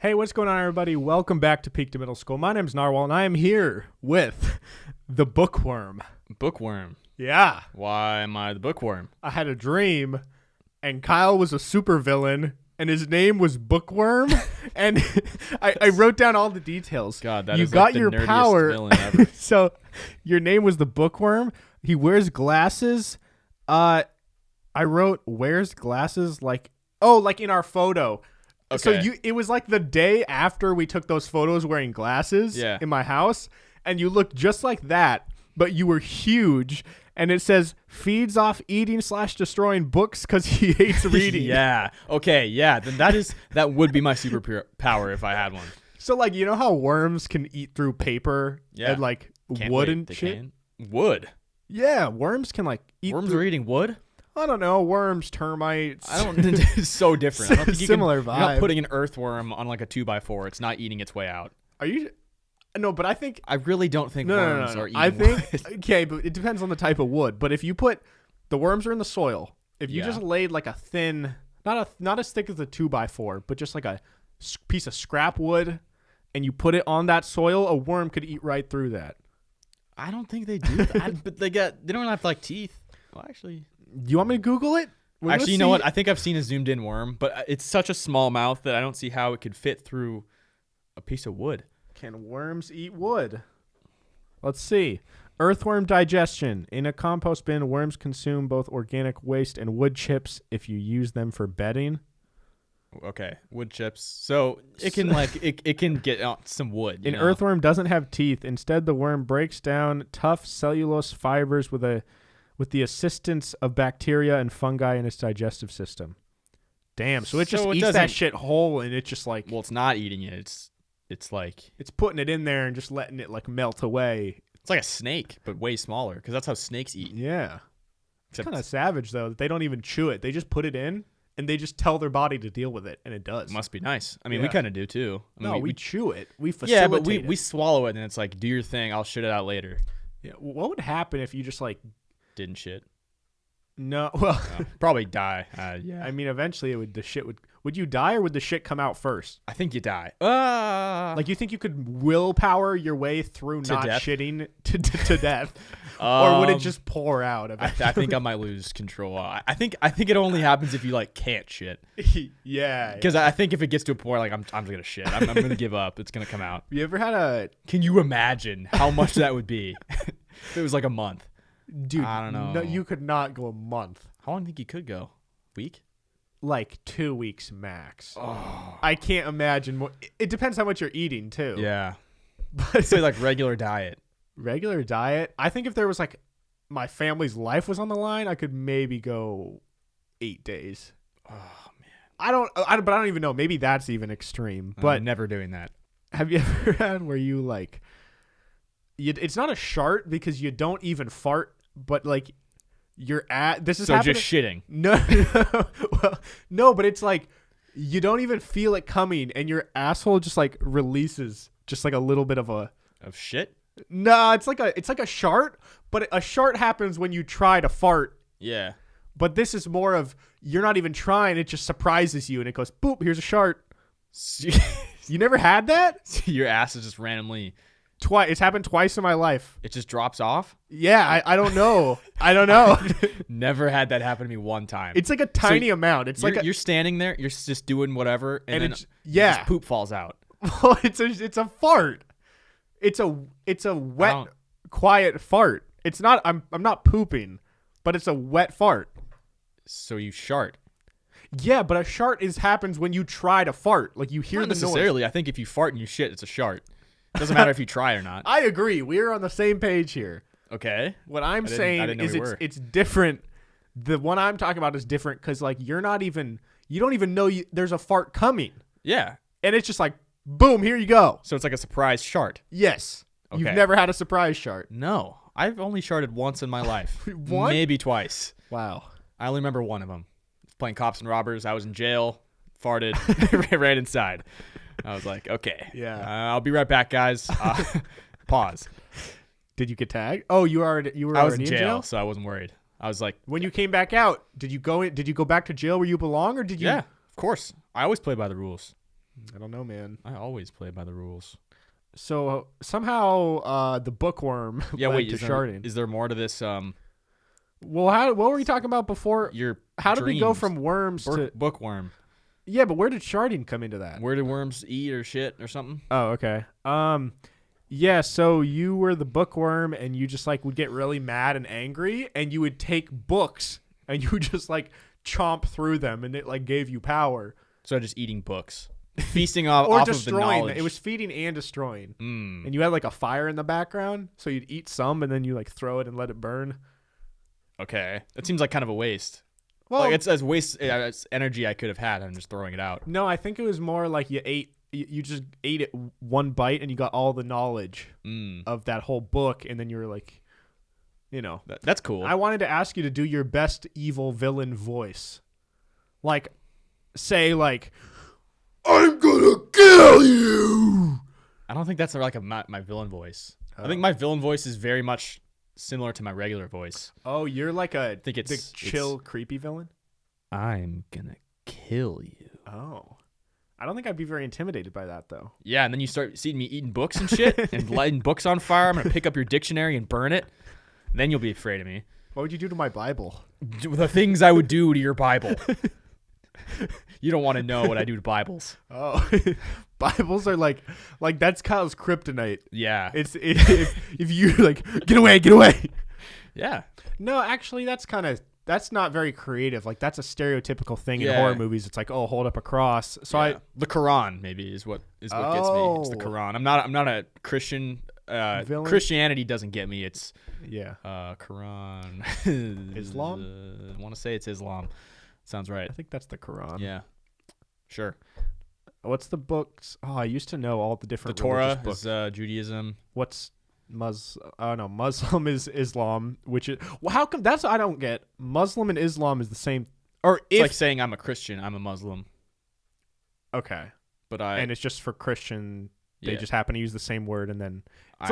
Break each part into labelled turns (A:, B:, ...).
A: Hey, what's going on, everybody? Welcome back to Peak to Middle School. My name's Narwhal, and I am here with the bookworm.
B: Bookworm?
A: Yeah.
B: Why am I the bookworm?
A: I had a dream, and Kyle was a supervillain, and his name was Bookworm, and I wrote down all the details.
B: God, that
A: you
B: is
A: got
B: like the
A: your
B: nerdiest
A: power.
B: villain ever.
A: So your name was the Bookworm. He wears glasses. I wrote wears glasses like in our photo.
B: Okay.
A: So it was like the day after we took those photos wearing glasses in my house, and you looked just like that, but you were huge, and it says feeds off eating / destroying books because he hates reading.
B: Yeah. Okay. Yeah. Then that would be my superpower if I had one.
A: So like, you know how worms can eat through paper and like wood and shit?
B: Wood?
A: Yeah, worms can like eat
B: Worms are eating wood?
A: I don't know, worms, termites.
B: I don't. It's so different. I don't think
A: Similar vibe.
B: You're not putting an earthworm on like a 2x4. It's not eating its way out.
A: Are you? No, but I think
B: I really don't think worms are eating
A: I think
B: wood.
A: okay, but it depends on the type of wood. But if you put the worms are in the soil, if you just laid like a thin, not as thick as a 2x4, but just like a piece of scrap wood, and you put it on that soil, a worm could eat right through that.
B: I don't think they do that. But they don't have like teeth. Well, actually.
A: Do you want me to Google it?
B: Actually, you know what? I think I've seen a zoomed in worm, but it's such a small mouth that I don't see how it could fit through a piece of wood.
A: Can worms eat wood? Let's see. Earthworm digestion. In a compost bin, worms consume both organic waste and wood chips if you use them for bedding.
B: Okay, wood chips. So it can it can get some wood.
A: An earthworm doesn't have teeth. Instead, the worm breaks down tough cellulose fibers with the assistance of bacteria and fungi in its digestive system. Damn, so it just eats that shit whole, and it's just like...
B: Well, it's not eating it. It's like...
A: It's putting it in there and just letting it like melt away.
B: It's like a snake, but way smaller, because that's how snakes eat.
A: Yeah. It's kind of savage, though, that they don't even chew it. They just put it in, and they just tell their body to deal with it, and it does.
B: It must be nice. I mean, we kind of do, too. I mean,
A: we chew it. We facilitate
B: Yeah, but
A: it.
B: we swallow it, and it's like, do your thing. I'll shit it out later.
A: Yeah. What would happen if you just like...
B: Didn't shit.
A: No, well,
B: probably die. Yeah.
A: I mean, eventually would you die, or would the shit come out first?
B: I think you die.
A: Like, you think you could willpower your way through not
B: death?
A: shitting to death, or would it just pour out?
B: I think I might lose control. I think it only happens if you like can't shit.
A: Yeah.
B: Because I think if it gets to a point like I'm gonna shit, I'm gonna give up. It's gonna come out.
A: You ever had a?
B: Can you imagine how much that would be if it was like a month?
A: Dude,
B: I don't know.
A: No, you could not go a month.
B: How long do you think you could go? Week?
A: Like 2 weeks max.
B: Oh.
A: I can't imagine more. It depends how much you're eating too.
B: Yeah.
A: But
B: say like regular diet.
A: Regular diet. I think if there was like my family's life was on the line, I could maybe go 8 days.
B: Oh man.
A: But I don't even know. Maybe that's even extreme. But
B: I'm never doing that.
A: Have you ever had where you like? It's not a shart because you don't even fart, but like this is happening.
B: So just shitting.
A: No, well, no, but it's like you don't even feel it coming, and your asshole just like releases just like a little bit of
B: shit.
A: No, it's like a shart, but a shart happens when you try to fart.
B: Yeah.
A: But this is more of you're not even trying; it just surprises you, and it goes boop. Here's a shart. You never had that?
B: Your ass is just randomly.
A: Twice. It's happened twice in my life.
B: It just drops off?
A: Yeah, I don't know. I don't know.
B: Never had that happen to me one time.
A: It's like a tiny amount. It's
B: you're standing there, you're just doing whatever, and then just poop falls out.
A: Well, it's a fart. It's a wet, quiet fart. It's not. I'm not pooping, but it's a wet fart.
B: So you shart.
A: Yeah, but a shart happens when you try to fart. Like you hear the noise.
B: Not necessarily. I think if you fart and you shit, it's a shart. Doesn't matter if you try or not.
A: I agree. We're on the same page here.
B: Okay.
A: What I'm saying is it's different. The one I'm talking about is different because like you don't even know there's a fart coming.
B: Yeah.
A: And it's just like, boom, here you go.
B: So it's like a surprise shart.
A: Yes. Okay. You've never had a surprise shart.
B: No. I've only sharted once in my life.
A: One?
B: Maybe twice.
A: Wow.
B: I only remember one of them. Playing cops and robbers. I was in jail. Farted. Ran inside. I was like, okay.
A: Yeah.
B: I'll be right back, guys. Pause.
A: Did you get tagged? Oh, you were
B: I was in jail, so I wasn't worried. I was like,
A: when you came back out, did you go back to jail where you belong, or did you?
B: Yeah, of course. I always play by the rules.
A: I don't know, man.
B: I always play by the rules.
A: So somehow the bookworm led to sharding.
B: Is there more to this?
A: Well, what were we talking about before? How did we go from worms to
B: bookworm?
A: Yeah, but where did sharding come into that?
B: Where did worms eat or shit or something?
A: Oh, okay. Yeah, so you were the bookworm, and you just like would get really mad and angry, and you would take books and you would just like chomp through them, and it like gave you power.
B: So just eating books. Feasting off of the knowledge.
A: It was feeding and destroying.
B: Mm.
A: And you had like a fire in the background, so you'd eat some and then you like throw it and let it burn.
B: Okay. That seems like kind of a waste.
A: Well,
B: like it's as waste as energy I could have had. I'm just throwing it out.
A: No, I think it was more like you just ate it one bite and you got all the knowledge of that whole book, and then you were like, you know.
B: That's cool.
A: I wanted to ask you to do your best evil villain voice. Like, say like, I'm gonna kill you.
B: I don't think that's like my villain voice. I think my villain voice is very much similar to my regular voice.
A: Oh, you're like the chill,
B: it's,
A: creepy villain?
B: I'm gonna kill you.
A: Oh. I don't think I'd be very intimidated by that, though.
B: Yeah, and then you start seeing me eating books and shit and lighting books on fire. I'm gonna pick up your dictionary and burn it. Then you'll be afraid of me.
A: What would you do to my Bible?
B: The things I would do to your Bible. You don't want to know what I do to Bibles.
A: Oh, Bibles are like that's Kyle's kryptonite.
B: Yeah.
A: If you like, get away.
B: Yeah.
A: No, actually, that's not very creative. Like that's a stereotypical thing in horror movies. It's like, oh, hold up a cross. So
B: the Quran maybe is what gets me. It's the Quran. I'm not a Christian. Christianity doesn't get me. It's Quran.
A: Islam.
B: I want to say it's Islam. Sounds right.
A: I think that's the Quran.
B: Yeah. Sure.
A: What's the books? Oh, I used to know all the different.
B: The Torah
A: books.
B: is Judaism.
A: What's Muslim is Islam, which is how come that's I don't get. Muslim and Islam is the same. Or
B: it's like saying I'm a Christian, I'm a Muslim.
A: Okay, and it's just for Christian. They just happen to use the same word, and then it's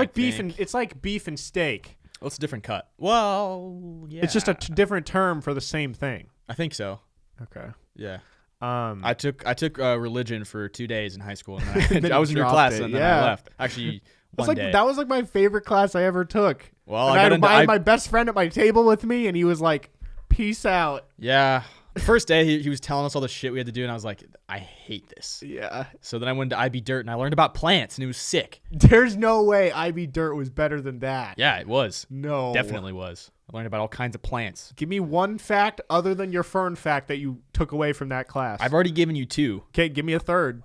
A: like beef and steak.
B: Well, it's a different cut. Well, yeah,
A: it's just a different term for the same thing.
B: I think so.
A: Okay.
B: Yeah. I took religion for 2 days in high school, and
A: then
B: I was in your class, and then I left.
A: Actually,
B: one day.
A: That was like my favorite class I ever took.
B: Well,
A: I had my best friend at my table with me, and he was like, "Peace out."
B: Yeah. The first day, he was telling us all the shit we had to do, and I was like, I hate this.
A: Yeah.
B: So then I went to IB Dirt, and I learned about plants, and it was sick.
A: There's no way IB Dirt was better than that.
B: Yeah, it was.
A: No.
B: Definitely was. I learned about all kinds of plants.
A: Give me one fact other than your fern fact that you took away from that class.
B: I've already given you 2.
A: Okay, give me a third.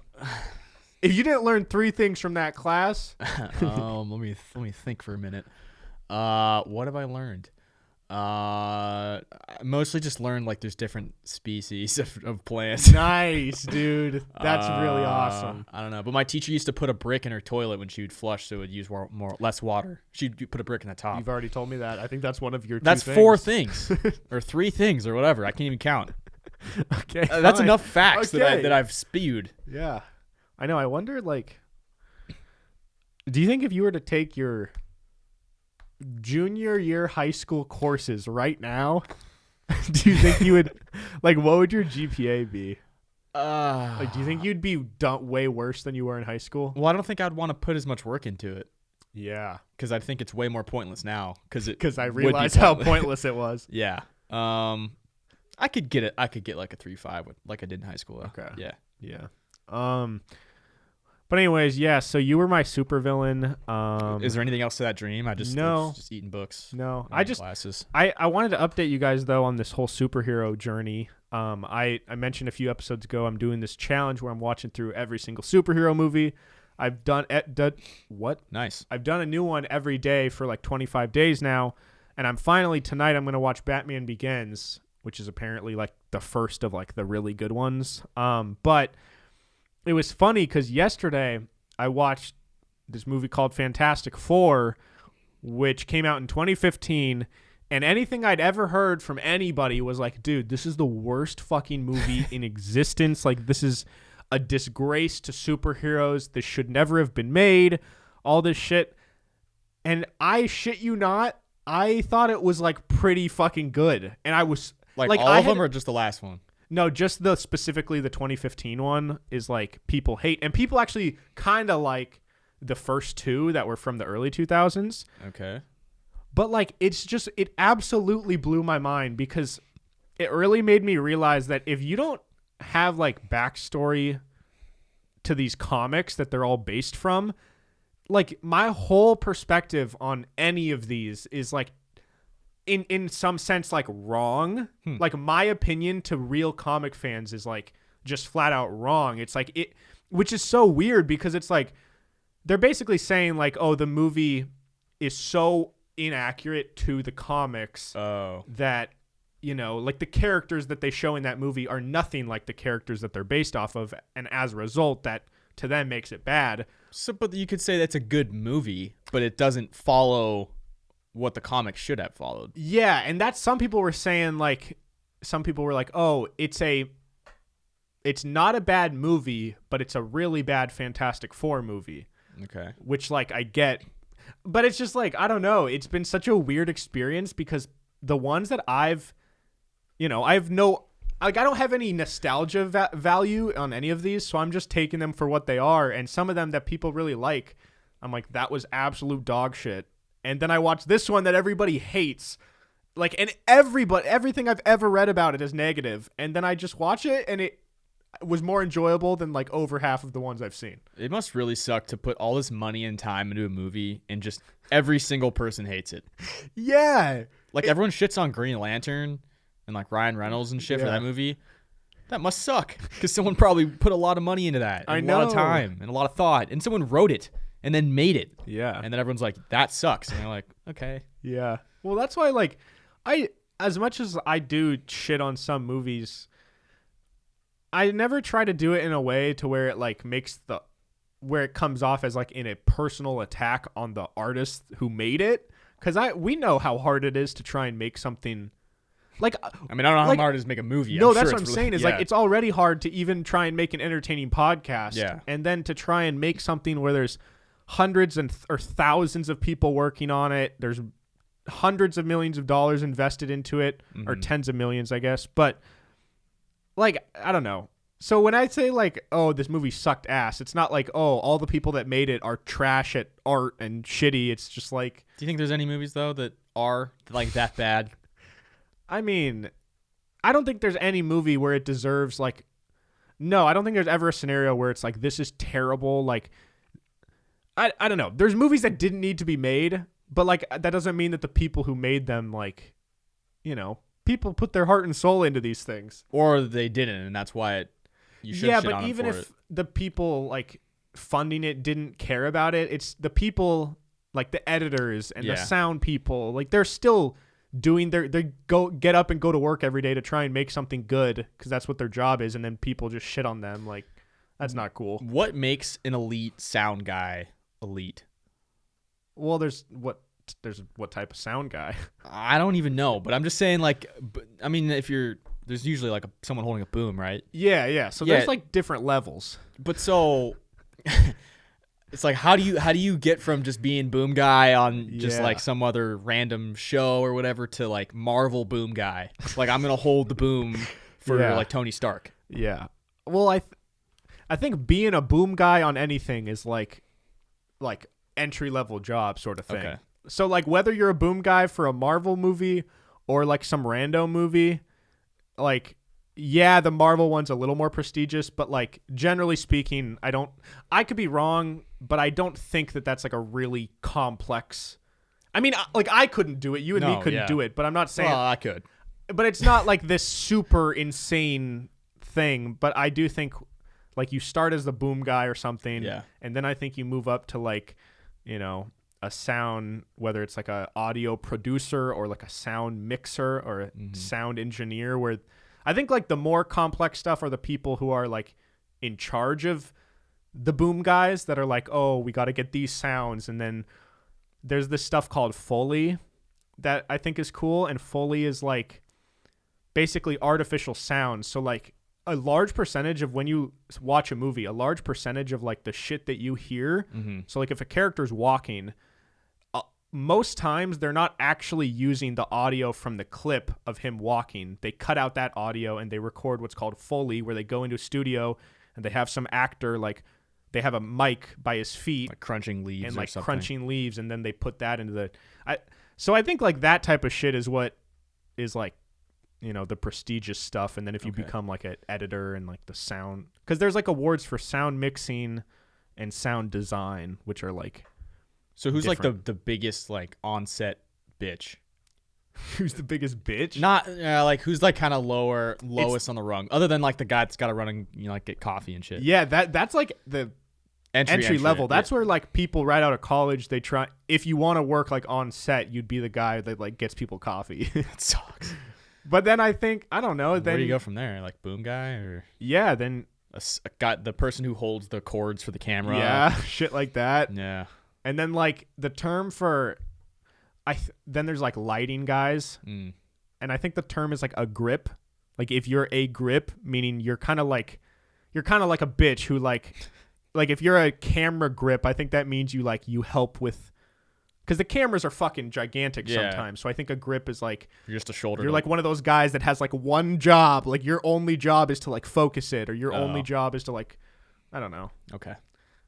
A: If you didn't learn 3 things from that class.
B: Let me think for a minute. What have I learned? I mostly just learned like there's different species of plants.
A: Nice, dude. That's really awesome.
B: I don't know, but my teacher used to put a brick in her toilet when she would flush, so it would use less water. She'd put a brick in the top.
A: You've already told me that. I think that's one of your.
B: That's
A: 2
B: 4 things, or 3 things, or whatever. I can't even count.
A: Okay,
B: that's enough facts that I've spewed.
A: Yeah, I know. I wonder, like, do you think if you were to take your junior year high school courses right now, do you think you would like what would your GPA be? Like, do you think you'd be way worse than you were in high school?
B: Well, I don't think I'd want to put as much work into it.
A: Yeah,
B: because I think it's way more pointless now. Because
A: I realized how pointless it was.
B: Yeah. I could get it. I could get like a 3.5 like I did in high school.
A: Okay. Yeah. But anyways, yeah, so you were my supervillain.
B: Is there anything else to that dream? Just eating books.
A: No.
B: Classes.
A: I wanted to update you guys though on this whole superhero journey. I mentioned a few episodes ago I'm doing this challenge where I'm watching through every single superhero movie. I've done what?
B: Nice.
A: I've done a new one every day for like 25 days now, and I'm going to watch Batman Begins, which is apparently like the first of like the really good ones. But it was funny because yesterday I watched this movie called Fantastic Four, which came out in 2015, and anything I'd ever heard from anybody was like, dude, this is the worst fucking movie in existence. Like, this is a disgrace to superheroes. This should never have been made. All this shit. And I shit you not, I thought it was like pretty fucking good. And I was
B: like all of them or just the last one?
A: No, just specifically the 2015 one is like people hate, and people actually kind of like the first two that were from the early 2000s.
B: Okay.
A: But like it absolutely blew my mind because it really made me realize that if you don't have like backstory to these comics that they're all based from, like my whole perspective on any of these is like in some sense like wrong. Like my opinion to real comic fans is like just flat out wrong. It's like it, which is so weird because it's like they're basically saying like, oh, the movie is so inaccurate to the comics that, you know, like the characters that they show in that movie are nothing like the characters that they're based off of, and as a result that to them makes it bad.
B: So, but you could say that's a good movie, but it doesn't follow what the comic should have followed.
A: Yeah, and that's, some people were saying like, some people were like, oh, it's not a bad movie, but it's a really bad Fantastic Four movie.
B: Okay. Which
A: like I get, but it's just like, I don't know. It's been such a weird experience because the ones that I've I don't have any nostalgia value on any of these, so I'm just taking them for what they are. And some of them that people really like, I'm like, that was absolute dog shit. And then I watch this one that everybody hates, like, and everything I've ever read about it is negative. And then I just watch it, and it was more enjoyable than like over half of the ones I've seen.
B: It must really suck to put all this money and time into a movie and just every single person hates it.
A: Yeah.
B: Like everyone shits on Green Lantern and like Ryan Reynolds and shit for that movie. That must suck because someone probably put a lot of money into that. And a lot of time and a lot of thought. And someone wrote it and then made it.
A: Yeah.
B: And then everyone's like, that sucks. And they're like, okay.
A: Yeah. Well, that's why, like, as much as I do shit on some movies, I never try to do it in a way to where it like where it comes off as like in a personal attack on the artist who made it. Cause we know how hard it is to try and make something like,
B: I mean, I don't know how hard it is to make a movie.
A: No, that's what I'm saying is like, it's already hard to even try and make an entertaining podcast.
B: Yeah.
A: And then to try and make something where there's hundreds or thousands of people working on it. There's hundreds of millions of dollars invested into it, or tens of millions, I guess. But like, I don't know. So when I say like, oh, this movie sucked ass, it's not like, oh, all the people that made it are trash at art and shitty. It's just like,
B: do you think there's any movies though that are like that bad?
A: I mean, I don't think there's any movie where it deserves like, no, I don't think there's ever a scenario where it's like, this is terrible. Like, I don't know. There's movies that didn't need to be made, but like, that doesn't mean that the people who made them, like, you know, people put their heart and soul into these things.
B: Or they didn't, and that's why you should shit on
A: even
B: them for
A: if the people like funding it didn't care about it, it's the people like the editors and the sound people, like they're still doing they get up and go to work every day to try and make something good because that's what their job is, and then people just shit on them. Like, that's not cool.
B: What makes an elite sound guy elite?
A: Well, there's what type of sound guy?
B: I don't even know, but I'm just saying, like, I mean, there's usually like someone holding a boom, right?
A: Yeah. So there's like different levels.
B: But so it's like, how do you get from just being boom guy on just like some other random show or whatever to like Marvel boom guy? Like, I'm gonna hold the boom for like Tony Stark.
A: Yeah. Well, I think being a boom guy on anything is like entry level job sort of thing. Okay. So like whether you're a boom guy for a Marvel movie or like some random movie, like, yeah, the Marvel one's a little more prestigious, but like generally speaking, I could be wrong, but I don't think that that's like a really complex. I mean, like I couldn't do it. You and me couldn't do it, but I'm not saying.
B: Well, I could.
A: But it's not like this super insane thing. But I do think like you start as the boom guy or something.
B: Yeah. And
A: then I think you move up to like, you know, a sound, whether it's like a audio producer or like a sound mixer or a sound engineer, where I think like the more complex stuff are the people who are like in charge of the boom guys that are like, oh, we got to get these sounds. And then there's this stuff called Foley that I think is cool. And Foley is like basically artificial sound. So like a large percentage of when you watch a movie, a large percentage of like the shit that you hear. So like if a character's walking, most times they're not actually using the audio from the clip of him walking. They cut out that audio and they record what's called Foley, where they go into a studio and they have some actor, like they have a mic by his feet,
B: like crunching leaves
A: and
B: or
A: like
B: something.
A: crunching leaves, and then they put that into the. So I think like that type of shit is what is like, you know, the prestigious stuff. And then if you become like an editor and like the sound, because there's like awards for sound mixing and sound design, which are like.
B: So who's
A: different.
B: like the biggest like on-set bitch?
A: Who's the biggest bitch?
B: Not like who's like kind of lowest on the rung, other than like the guy that's got to run and, you know, like get coffee and shit.
A: Yeah, that's like the entry level. That's where like people right out of college, they try. If you want to work like on set, you'd be the guy that like gets people coffee.
B: That sucks.
A: But then I think I don't know. Then
B: where do you go from there? Like boom guy or
A: yeah, then
B: a guy, the person who holds the cords for the camera.
A: Yeah, shit like that.
B: Yeah.
A: And then like the term for, then there's like lighting guys, and I think the term is like a grip. Like if you're a grip, meaning you're kind of like a bitch who like if you're a camera grip, I think that means you help with, because the cameras are fucking gigantic sometimes. So I think a grip is like
B: you're just a shoulder.
A: You're like one of those guys that has like one job. Like your only job is to like focus it, or your only job is to like, I don't know.
B: Okay.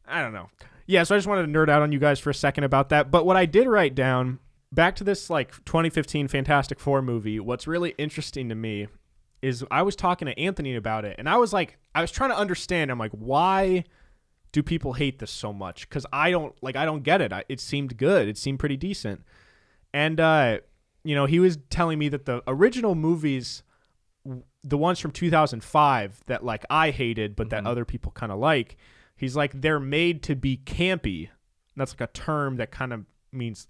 A: I don't know. Yeah, so I just wanted to nerd out on you guys for a second about that. But what I did write down, back to this like 2015 Fantastic Four movie, what's really interesting to me is I was talking to Anthony about it, and I was trying to understand. I'm like, why do people hate this so much? Because I don't get it. It seemed good. It seemed pretty decent. And, you know, he was telling me that the original movies, the ones from 2005 that like I hated, but that other people kind of like, he's like, they're made to be campy. That's like a term that kind of means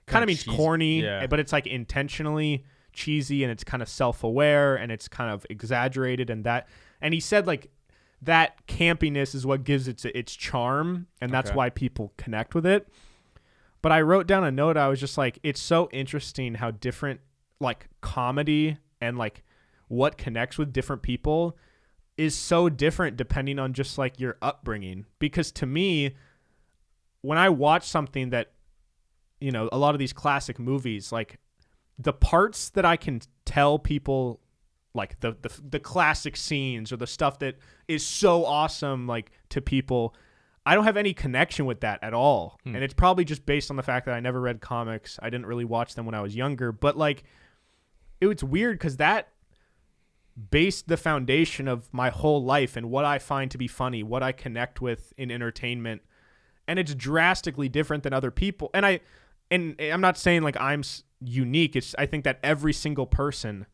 B: cheesy.
A: Corny,
B: yeah.
A: But it's like intentionally cheesy, and it's kind of self-aware, and it's kind of exaggerated, and he said like that campiness is what gives it its charm, and that's why people connect with it. But I wrote down a note. I was just like, it's so interesting how different like comedy and like what connects with different people is so different depending on just like your upbringing. Because to me, when I watch something that, you know, a lot of these classic movies, like the parts that I can tell people, like the classic scenes or the stuff that is so awesome, like to people, I don't have any connection with that at all. And it's probably just based on the fact that I never read comics. I didn't really watch them when I was younger, but like it's weird because that based the foundation of my whole life and what I find to be funny, what I connect with in entertainment. And it's drastically different than other people. And I'm not saying like I'm unique. I think that every single person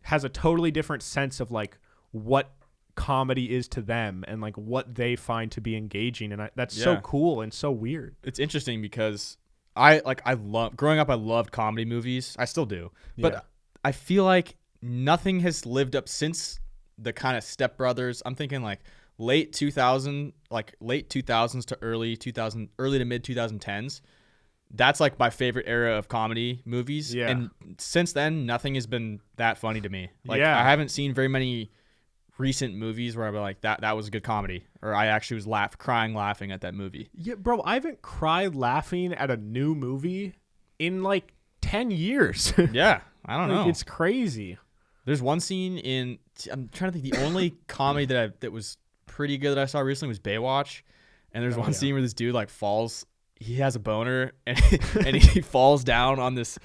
A: has a totally different sense of like what comedy is to them and like what they find to be engaging. And that's so cool and so weird.
B: It's interesting because growing up, I loved comedy movies. I still do. But I feel like nothing has lived up since the kind of Step Brothers. I'm thinking like late 2000s to early to mid 2010s. That's like my favorite era of comedy movies.
A: Yeah.
B: And since then, nothing has been that funny to me. Like I haven't seen very many recent movies where I'd be like, that was a good comedy, or I actually was crying laughing at that movie.
A: Yeah, bro, I haven't cried laughing at a new movie in like 10 years.
B: Yeah, I don't know.
A: It's crazy.
B: There's one scene I'm trying to think, the only comedy that was pretty good that I saw recently was Baywatch. And there's one scene where this dude like falls, he has a boner and he falls down on this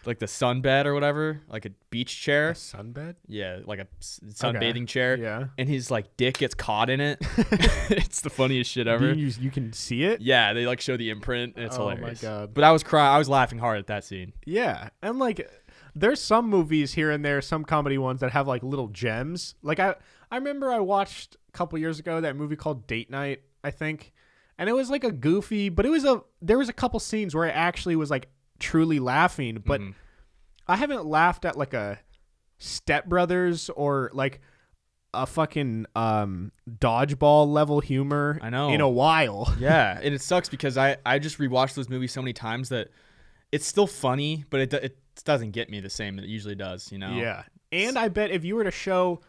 B: like the sunbed or whatever, like a beach chair.
A: A sunbed?
B: Yeah, like a sunbathing chair.
A: Yeah.
B: And his like dick gets caught in it. It's the funniest shit ever.
A: You can see it?
B: Yeah, they like show the imprint and it's hilarious.
A: Oh my God.
B: But I was laughing hard at that scene.
A: Yeah. And like there's some movies here and there, some comedy ones that have like little gems. Like I remember I watched a couple years ago that movie called Date Night, I think. And it was like a goofy, but there was a couple scenes where I actually was like truly laughing, but I haven't laughed at like a Step Brothers or like a fucking dodgeball level humor
B: I know
A: in a while.
B: Yeah, and it sucks because I just rewatched those movies so many times that it's still funny, but it doesn't get me the same that it usually does, you know?
A: Yeah. And I bet if you were to show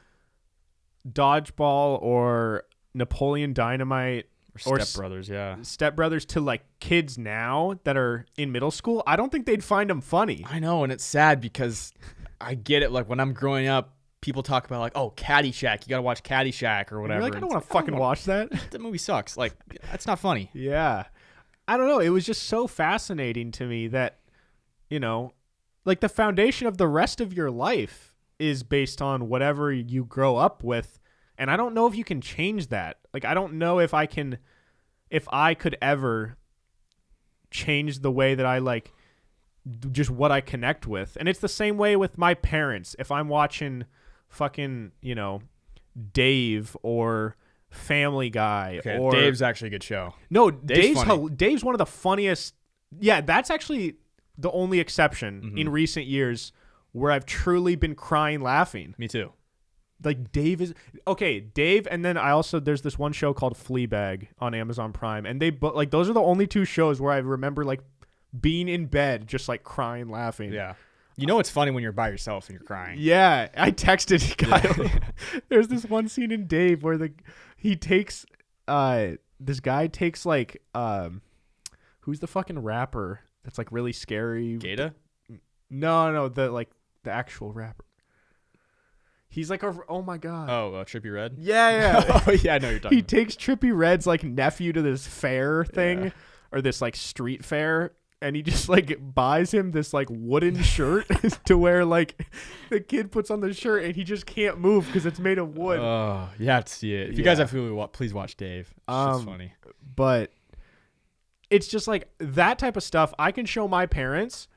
A: Dodgeball or Napoleon Dynamite
B: Or stepbrothers, yeah.
A: Stepbrothers to like kids now that are in middle school. I don't think they'd find them funny.
B: I know, and it's sad because I get it. Like when I'm growing up, people talk about like, oh, Caddyshack. You got to watch Caddyshack or whatever.
A: You're like, I don't want to fucking watch that.
B: That movie sucks. Like, that's not funny.
A: Yeah. I don't know. It was just so fascinating to me that, you know, like the foundation of the rest of your life is based on whatever you grow up with. And I don't know if you can change that. Like, I don't know if I could ever change the way that I like just what I connect with. And it's the same way with my parents. If I'm watching fucking, you know, Dave or Family Guy,
B: okay,
A: or
B: Dave's actually a good show.
A: No,
B: Dave's
A: Dave's one of the funniest. Yeah, that's actually the only exception in recent years where I've truly been crying laughing.
B: Me too.
A: Like Dave, and then there's this one show called Fleabag on Amazon Prime, and like those are the only two shows where I remember like being in bed just like crying laughing.
B: Yeah. You know it's funny when you're by yourself and you're crying.
A: Yeah, I texted Kyle. There's this one scene in Dave where this guy takes like who's the fucking rapper that's like really scary?
B: Gata?
A: No, the actual rapper. He's like, oh my god.
B: Oh, Trippie Redd?
A: Yeah.
B: Oh, yeah, I know you're talking
A: He takes Trippie Redd's like nephew to this fair thing or this like street fair, and he just like buys him this like wooden shirt to wear. Like the kid puts on the shirt and he just can't move because it's made of wood.
B: Oh, you have to see it. If you guys have Hulu, please watch Dave. It's just funny.
A: But it's just like that type of stuff I can show my parents,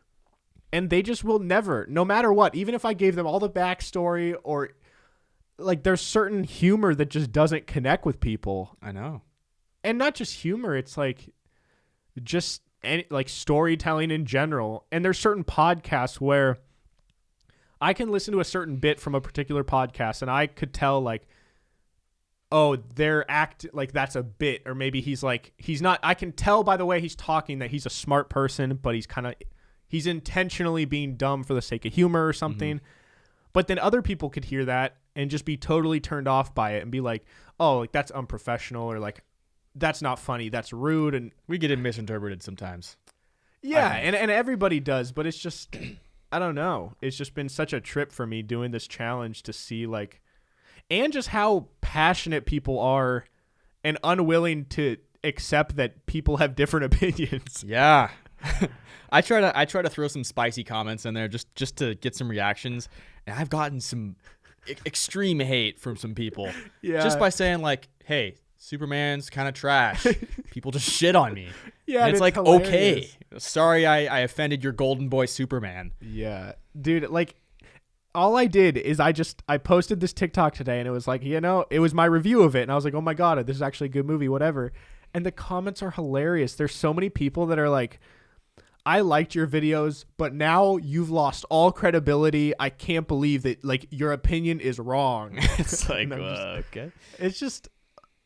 A: and they just will never, no matter what, even if I gave them all the backstory, or like there's certain humor that just doesn't connect with people.
B: I know.
A: And not just humor, it's like just like storytelling in general. And there's certain podcasts where I can listen to a certain bit from a particular podcast and I could tell like, oh, they're like that's a bit, or maybe he's not, I can tell by the way he's talking that he's a smart person, but he's intentionally being dumb for the sake of humor or something. But then other people could hear that and just be totally turned off by it and be like, oh, like that's unprofessional, or like that's not funny, that's rude. And
B: we get it misinterpreted sometimes.
A: Yeah, and everybody does, but it's just I don't know. It's just been such a trip for me doing this challenge to see like, and just how passionate people are and unwilling to accept that people have different opinions.
B: Yeah. I try to throw some spicy comments in there just to get some reactions, and I've gotten some extreme hate from some people. Yeah. Just by saying like, "Hey, Superman's kind of trash." People just shit on me. Yeah, and it's like hilarious. Okay, sorry, I offended your golden boy Superman.
A: Yeah, dude, like all I did is I posted this TikTok today, and it was like, you know, it was my review of it, and I was like, oh my god, this is actually a good movie, whatever. And the comments are hilarious. There's so many people that are like, I liked your videos, but now you've lost all credibility. I can't believe that like your opinion is wrong.
B: It's like, okay.
A: It's just,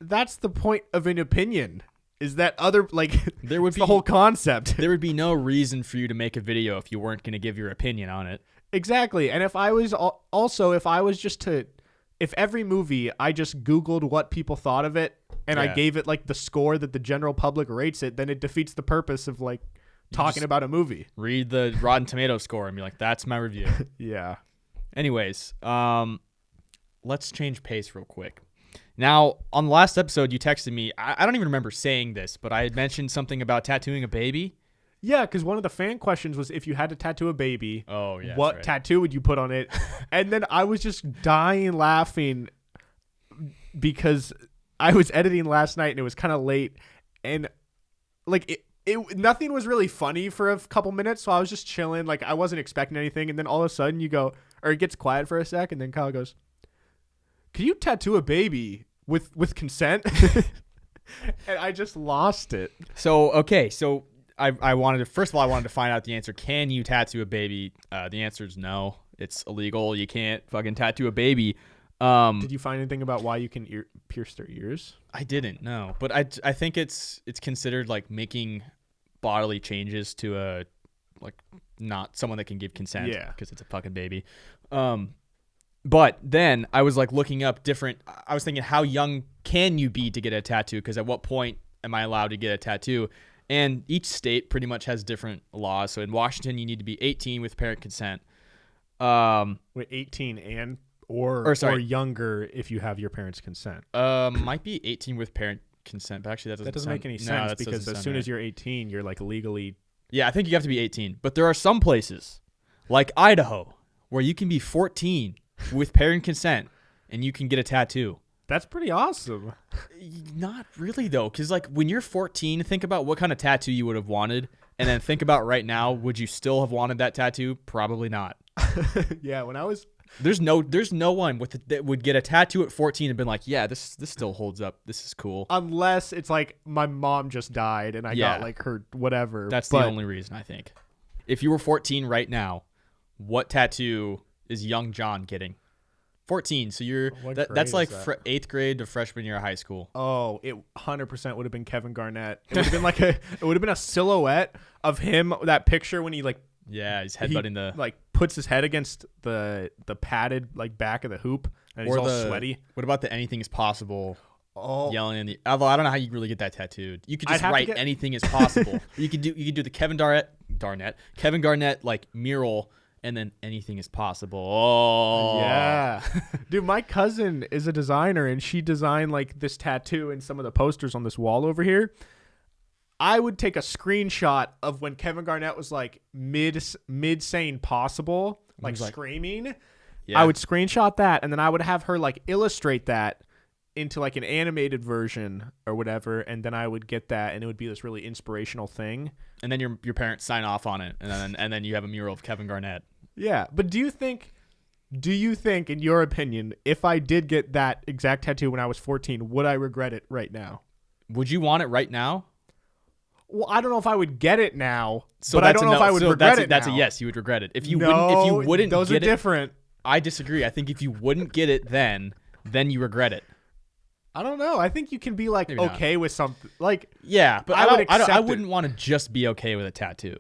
A: that's the point of an opinion, is that other, like,
B: there would be
A: the whole concept.
B: There would be no reason for you to make a video if you weren't going to give your opinion on it.
A: Exactly. And if every movie I just Googled what people thought of it and I gave it like the score that the general public rates it, then it defeats the purpose of like talking about a movie.
B: Read the Rotten Tomato score and be like, that's my review.
A: Yeah.
B: Anyways, let's change pace real quick. Now, on the last episode, you texted me. I don't even remember saying this, but I had mentioned something about tattooing a baby.
A: Yeah, because one of the fan questions was if you had to tattoo a baby, what tattoo would you put on it? And then I was just dying laughing because I was editing last night and it was kind of late, and like nothing was really funny for a couple minutes, so I was just chilling, like I wasn't expecting anything, and then all of a sudden it gets quiet for a sec, and then Kyle goes, "Can you tattoo a baby with consent?" And I just lost it.
B: So I wanted to find out the answer. Can you tattoo a baby? The answer is no. It's illegal. You can't fucking tattoo a baby.
A: Did you find anything about why you can pierce their ears?
B: I didn't, no. But I think it's considered like making bodily changes to a like not someone that can give consent. Yeah, because it's a fucking baby. But then I was like looking up different. I was thinking, how young can you be to get a tattoo? Because at what point am I allowed to get a tattoo? And each state pretty much has different laws. So in Washington, you need to be 18 with parent consent.
A: Wait, 18 or younger if you have your parents' consent.
B: Might be 18 with parent consent, but actually that doesn't
A: make any sense because as soon as you're 18, you're like legally.
B: Yeah, I think you have to be 18. But there are some places, like Idaho, where you can be 14 with parent consent and you can get a tattoo.
A: That's pretty awesome.
B: Not really, though, because like when you're 14, think about what kind of tattoo you would have wanted, and then think about right now, would you still have wanted that tattoo? Probably not.
A: Yeah, when I was...
B: There's no one that would get a tattoo at 14 and been like, yeah, this still holds up. This is cool.
A: Unless it's like my mom just died and I got like her whatever.
B: That's the only reason, I think. If you were 14 right now, what tattoo is young John getting? 14. So that's like 8th grade to freshman year of high school.
A: Oh, it 100% would have been Kevin Garnett. It would have been it would have been a silhouette of him. That picture when he like.
B: Yeah, he's headbutting
A: puts his head against the padded like back of the hoop and he's all sweaty.
B: What about the anything is possible? Oh, yelling in the. Although I don't know how you really get that tattooed. You could just write anything is possible. You could do the Kevin Garnett like mural. And then anything is possible. Oh.
A: Yeah. Dude, my cousin is a designer, and she designed, like, this tattoo and some of the posters on this wall over here. I would take a screenshot of when Kevin Garnett was, like, mid saying possible, like, screaming. Yeah. I would screenshot that, and then I would have her, like, illustrate that into, like, an animated version or whatever, and then I would get that, and it would be this really inspirational thing.
B: And then your parents sign off on it, and then you have a mural of Kevin Garnett.
A: Yeah, but do you think, in your opinion, if I did get that exact tattoo when I was 14, would I regret it right now?
B: Would you want it right now?
A: Well, I don't know if I would get it now, but I don't know if I would regret it.
B: That's a yes. You would regret it if you wouldn't.
A: Those
B: get
A: are different.
B: I disagree. I think if you wouldn't get it, then you regret it.
A: I don't know. I think you can be like okay with something. Like
B: yeah, but I wouldn't want to just be okay with a tattoo.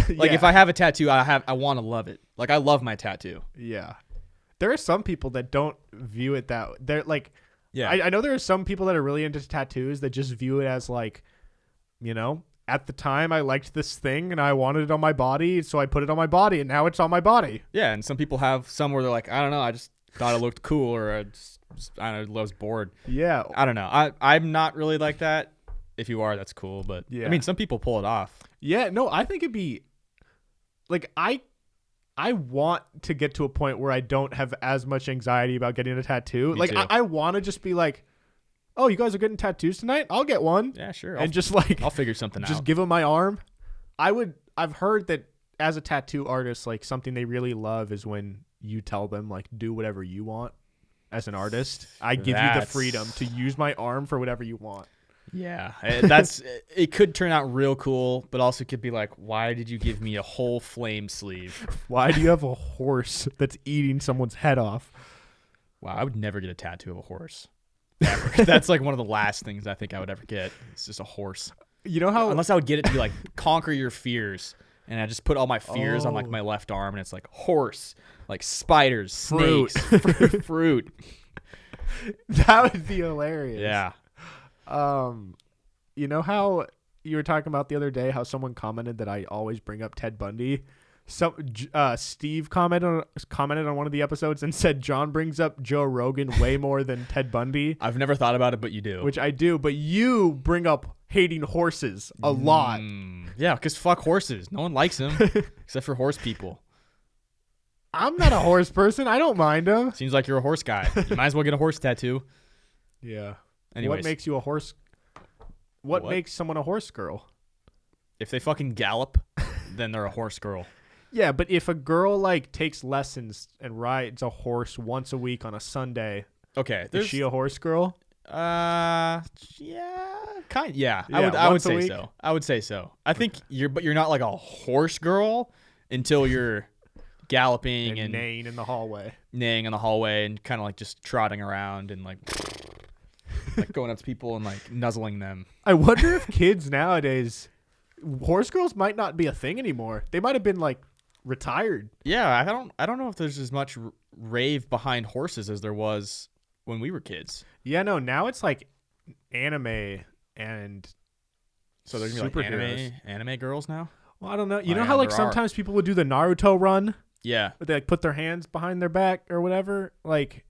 B: Like if I have a tattoo, I want to love it. Like I love my tattoo.
A: Yeah, there are some people that don't view it that. They're like, yeah. I know there are some people that are really into tattoos that just view it as like, at the time I liked this thing and I wanted it on my body, so I put it on my body, and now it's on my body.
B: Yeah, and some people have some where they're like, I don't know, I just thought it looked cool, or I was bored.
A: Yeah.
B: I don't know. I'm not really like that. If you are, that's cool. But yeah. I mean, some people pull it off.
A: Yeah. No, I think it'd be like, I want to get to a point where I don't have as much anxiety about getting a tattoo. Me like too. I want to just be like, oh, you guys are getting tattoos tonight? I'll get one.
B: Yeah, sure.
A: And just like,
B: I'll figure something out.
A: Just give them my arm. I've heard that as a tattoo artist, like something they really love is when you tell them like, do whatever you want. As an artist, I give you the freedom to use my arm for whatever you want.
B: Yeah, it could turn out real cool, but also could be like, why did you give me a whole flame sleeve?
A: Why do you have a horse that's eating someone's head off?
B: Wow, I would never get a tattoo of a horse. Ever. That's like one of the last things I think I would ever get. It's just a horse.
A: You know how?
B: Unless I would get it to be like conquer your fears. And I just put all my fears on like my left arm, and it's like horse, like spiders, snakes, fruit.
A: That would be hilarious.
B: Yeah.
A: You know how you were talking about the other day how someone commented that I always bring up Ted Bundy? Steve commented on one of the episodes and said John brings up Joe Rogan way more than Ted Bundy.
B: I've never thought about it, but you do.
A: Which I do, but you bring up hating horses a lot.
B: Yeah, because fuck horses. No one likes them except for horse people.
A: I'm not a horse person. I don't mind them.
B: Seems like you're a horse guy. You might as well get a horse tattoo.
A: Yeah.
B: Anyways.
A: What makes you a horse? What makes someone a horse girl?
B: If they fucking gallop, then they're a horse girl.
A: Yeah, but if a girl like takes lessons and rides a horse once a week on a Sunday, is she a horse girl?
B: Yeah, I would say so. I would say so. I think you're not like a horse girl until you're galloping and
A: neighing in the hallway,
B: and kind of like just trotting around and like going up to people and like nuzzling them.
A: I wonder if kids nowadays, horse girls might not be a thing anymore. They might have been like retired.
B: Yeah, I don't know if there's as much rave behind horses as there was when we were kids.
A: Yeah, no, now it's like anime and
B: so there's gonna be like anime girls now.
A: Well, I don't know. You know how like sometimes people would do the Naruto run?
B: Yeah.
A: But they like put their hands behind their back or whatever. Like,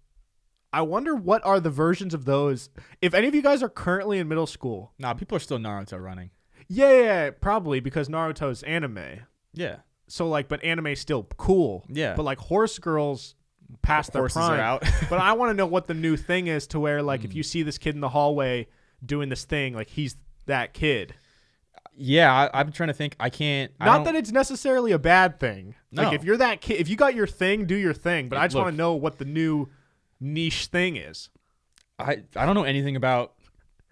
A: I wonder what are the versions of those. If any of you guys are currently in middle school.
B: Nah, people are still Naruto running.
A: Yeah, probably because Naruto's anime.
B: Yeah.
A: So like, but anime's still cool.
B: Yeah.
A: But like horse girls past their
B: Horses
A: prime.
B: are out.
A: But I want to know what the new thing is to where like if you see this kid in the hallway doing this thing, like he's that kid.
B: Yeah, I'm trying to think.
A: Not that it's necessarily a bad thing.
B: No.
A: Like if you're that kid, if you got your thing, do your thing. But I just want to know what the new niche thing is.
B: I don't know anything about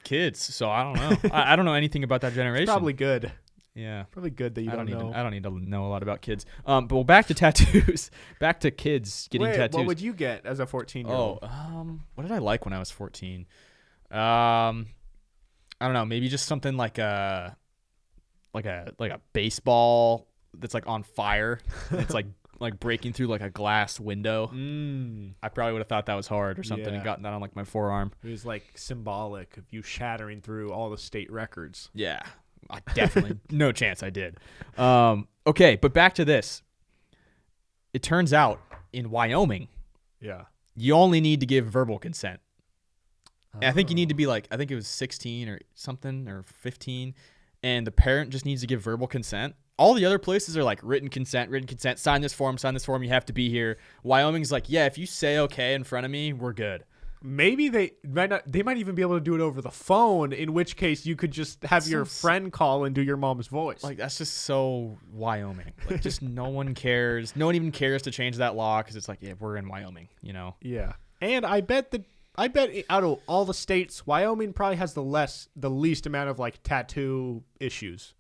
B: kids, so I don't know. I don't know anything about that generation.
A: It's probably good.
B: Yeah,
A: probably good that you don't know.
B: I don't need to know a lot about kids. But back to tattoos. Back to kids getting tattoos.
A: What would you get as a 14-year-old?
B: What did I like when I was 14? I don't know. Maybe just something like a baseball that's like on fire. It's like breaking through like a glass window. I probably would have thought that was hard or something and gotten that on like my forearm.
A: It was like symbolic of you shattering through all the state records.
B: Yeah, I definitely no chance I did. Okay, but back to this. It turns out in Wyoming, you only need to give verbal consent. And I think you need to be like, I think it was 16 or something or 15. And the parent just needs to give verbal consent. All the other places are like written consent, sign this form, you have to be here. Wyoming's like, yeah, if you say okay in front of me, we're good.
A: Maybe they might even be able to do it over the phone, in which case you could just have your friend call and do your mom's voice.
B: Like, that's just so Wyoming. Like, just no one cares. No one even cares to change that law because it's like, yeah, we're in Wyoming, you know?
A: Yeah. And I bet out of all the states, Wyoming probably has the least amount of like tattoo issues.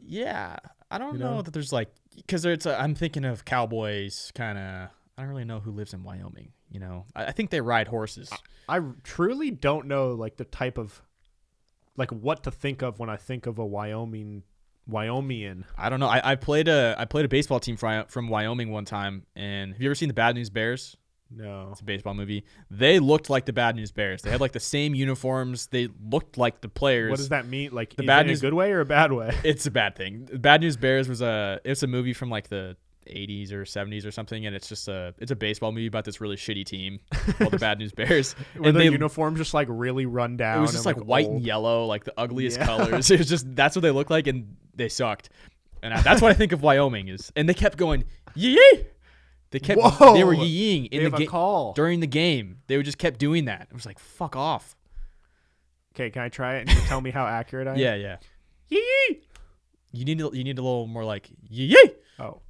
B: Yeah, I don't know that there's like, because I'm thinking of cowboys kind of. I don't really know who lives in Wyoming. You know, I think they ride horses.
A: I truly don't know like the type of like what to think of when I think of a Wyomingian.
B: I don't know. I played a baseball team from Wyoming one time, and have you ever seen the Bad News Bears?
A: No.
B: It's a baseball movie. They looked like the Bad News Bears. They had like the same uniforms. They looked like the players.
A: What does that mean? Like,
B: the bad news,
A: in a good way or a bad way?
B: It's a bad thing. The Bad News Bears it's a movie from like the 80s or 70s or something, and it's a baseball movie about this really shitty team called the Bad News Bears.
A: Were their uniforms just like really run down?
B: It was just like white and yellow, like the ugliest colors. It was just, that's what they looked like, and they sucked. And that's what I think of Wyoming is. And they kept going, yee! They were yee-ing in the game during the game. They just kept doing that. It was like, fuck off.
A: Okay, can I try it and you tell me how accurate I am?
B: Yeah. Yee! You need a little more like yee!
A: Oh.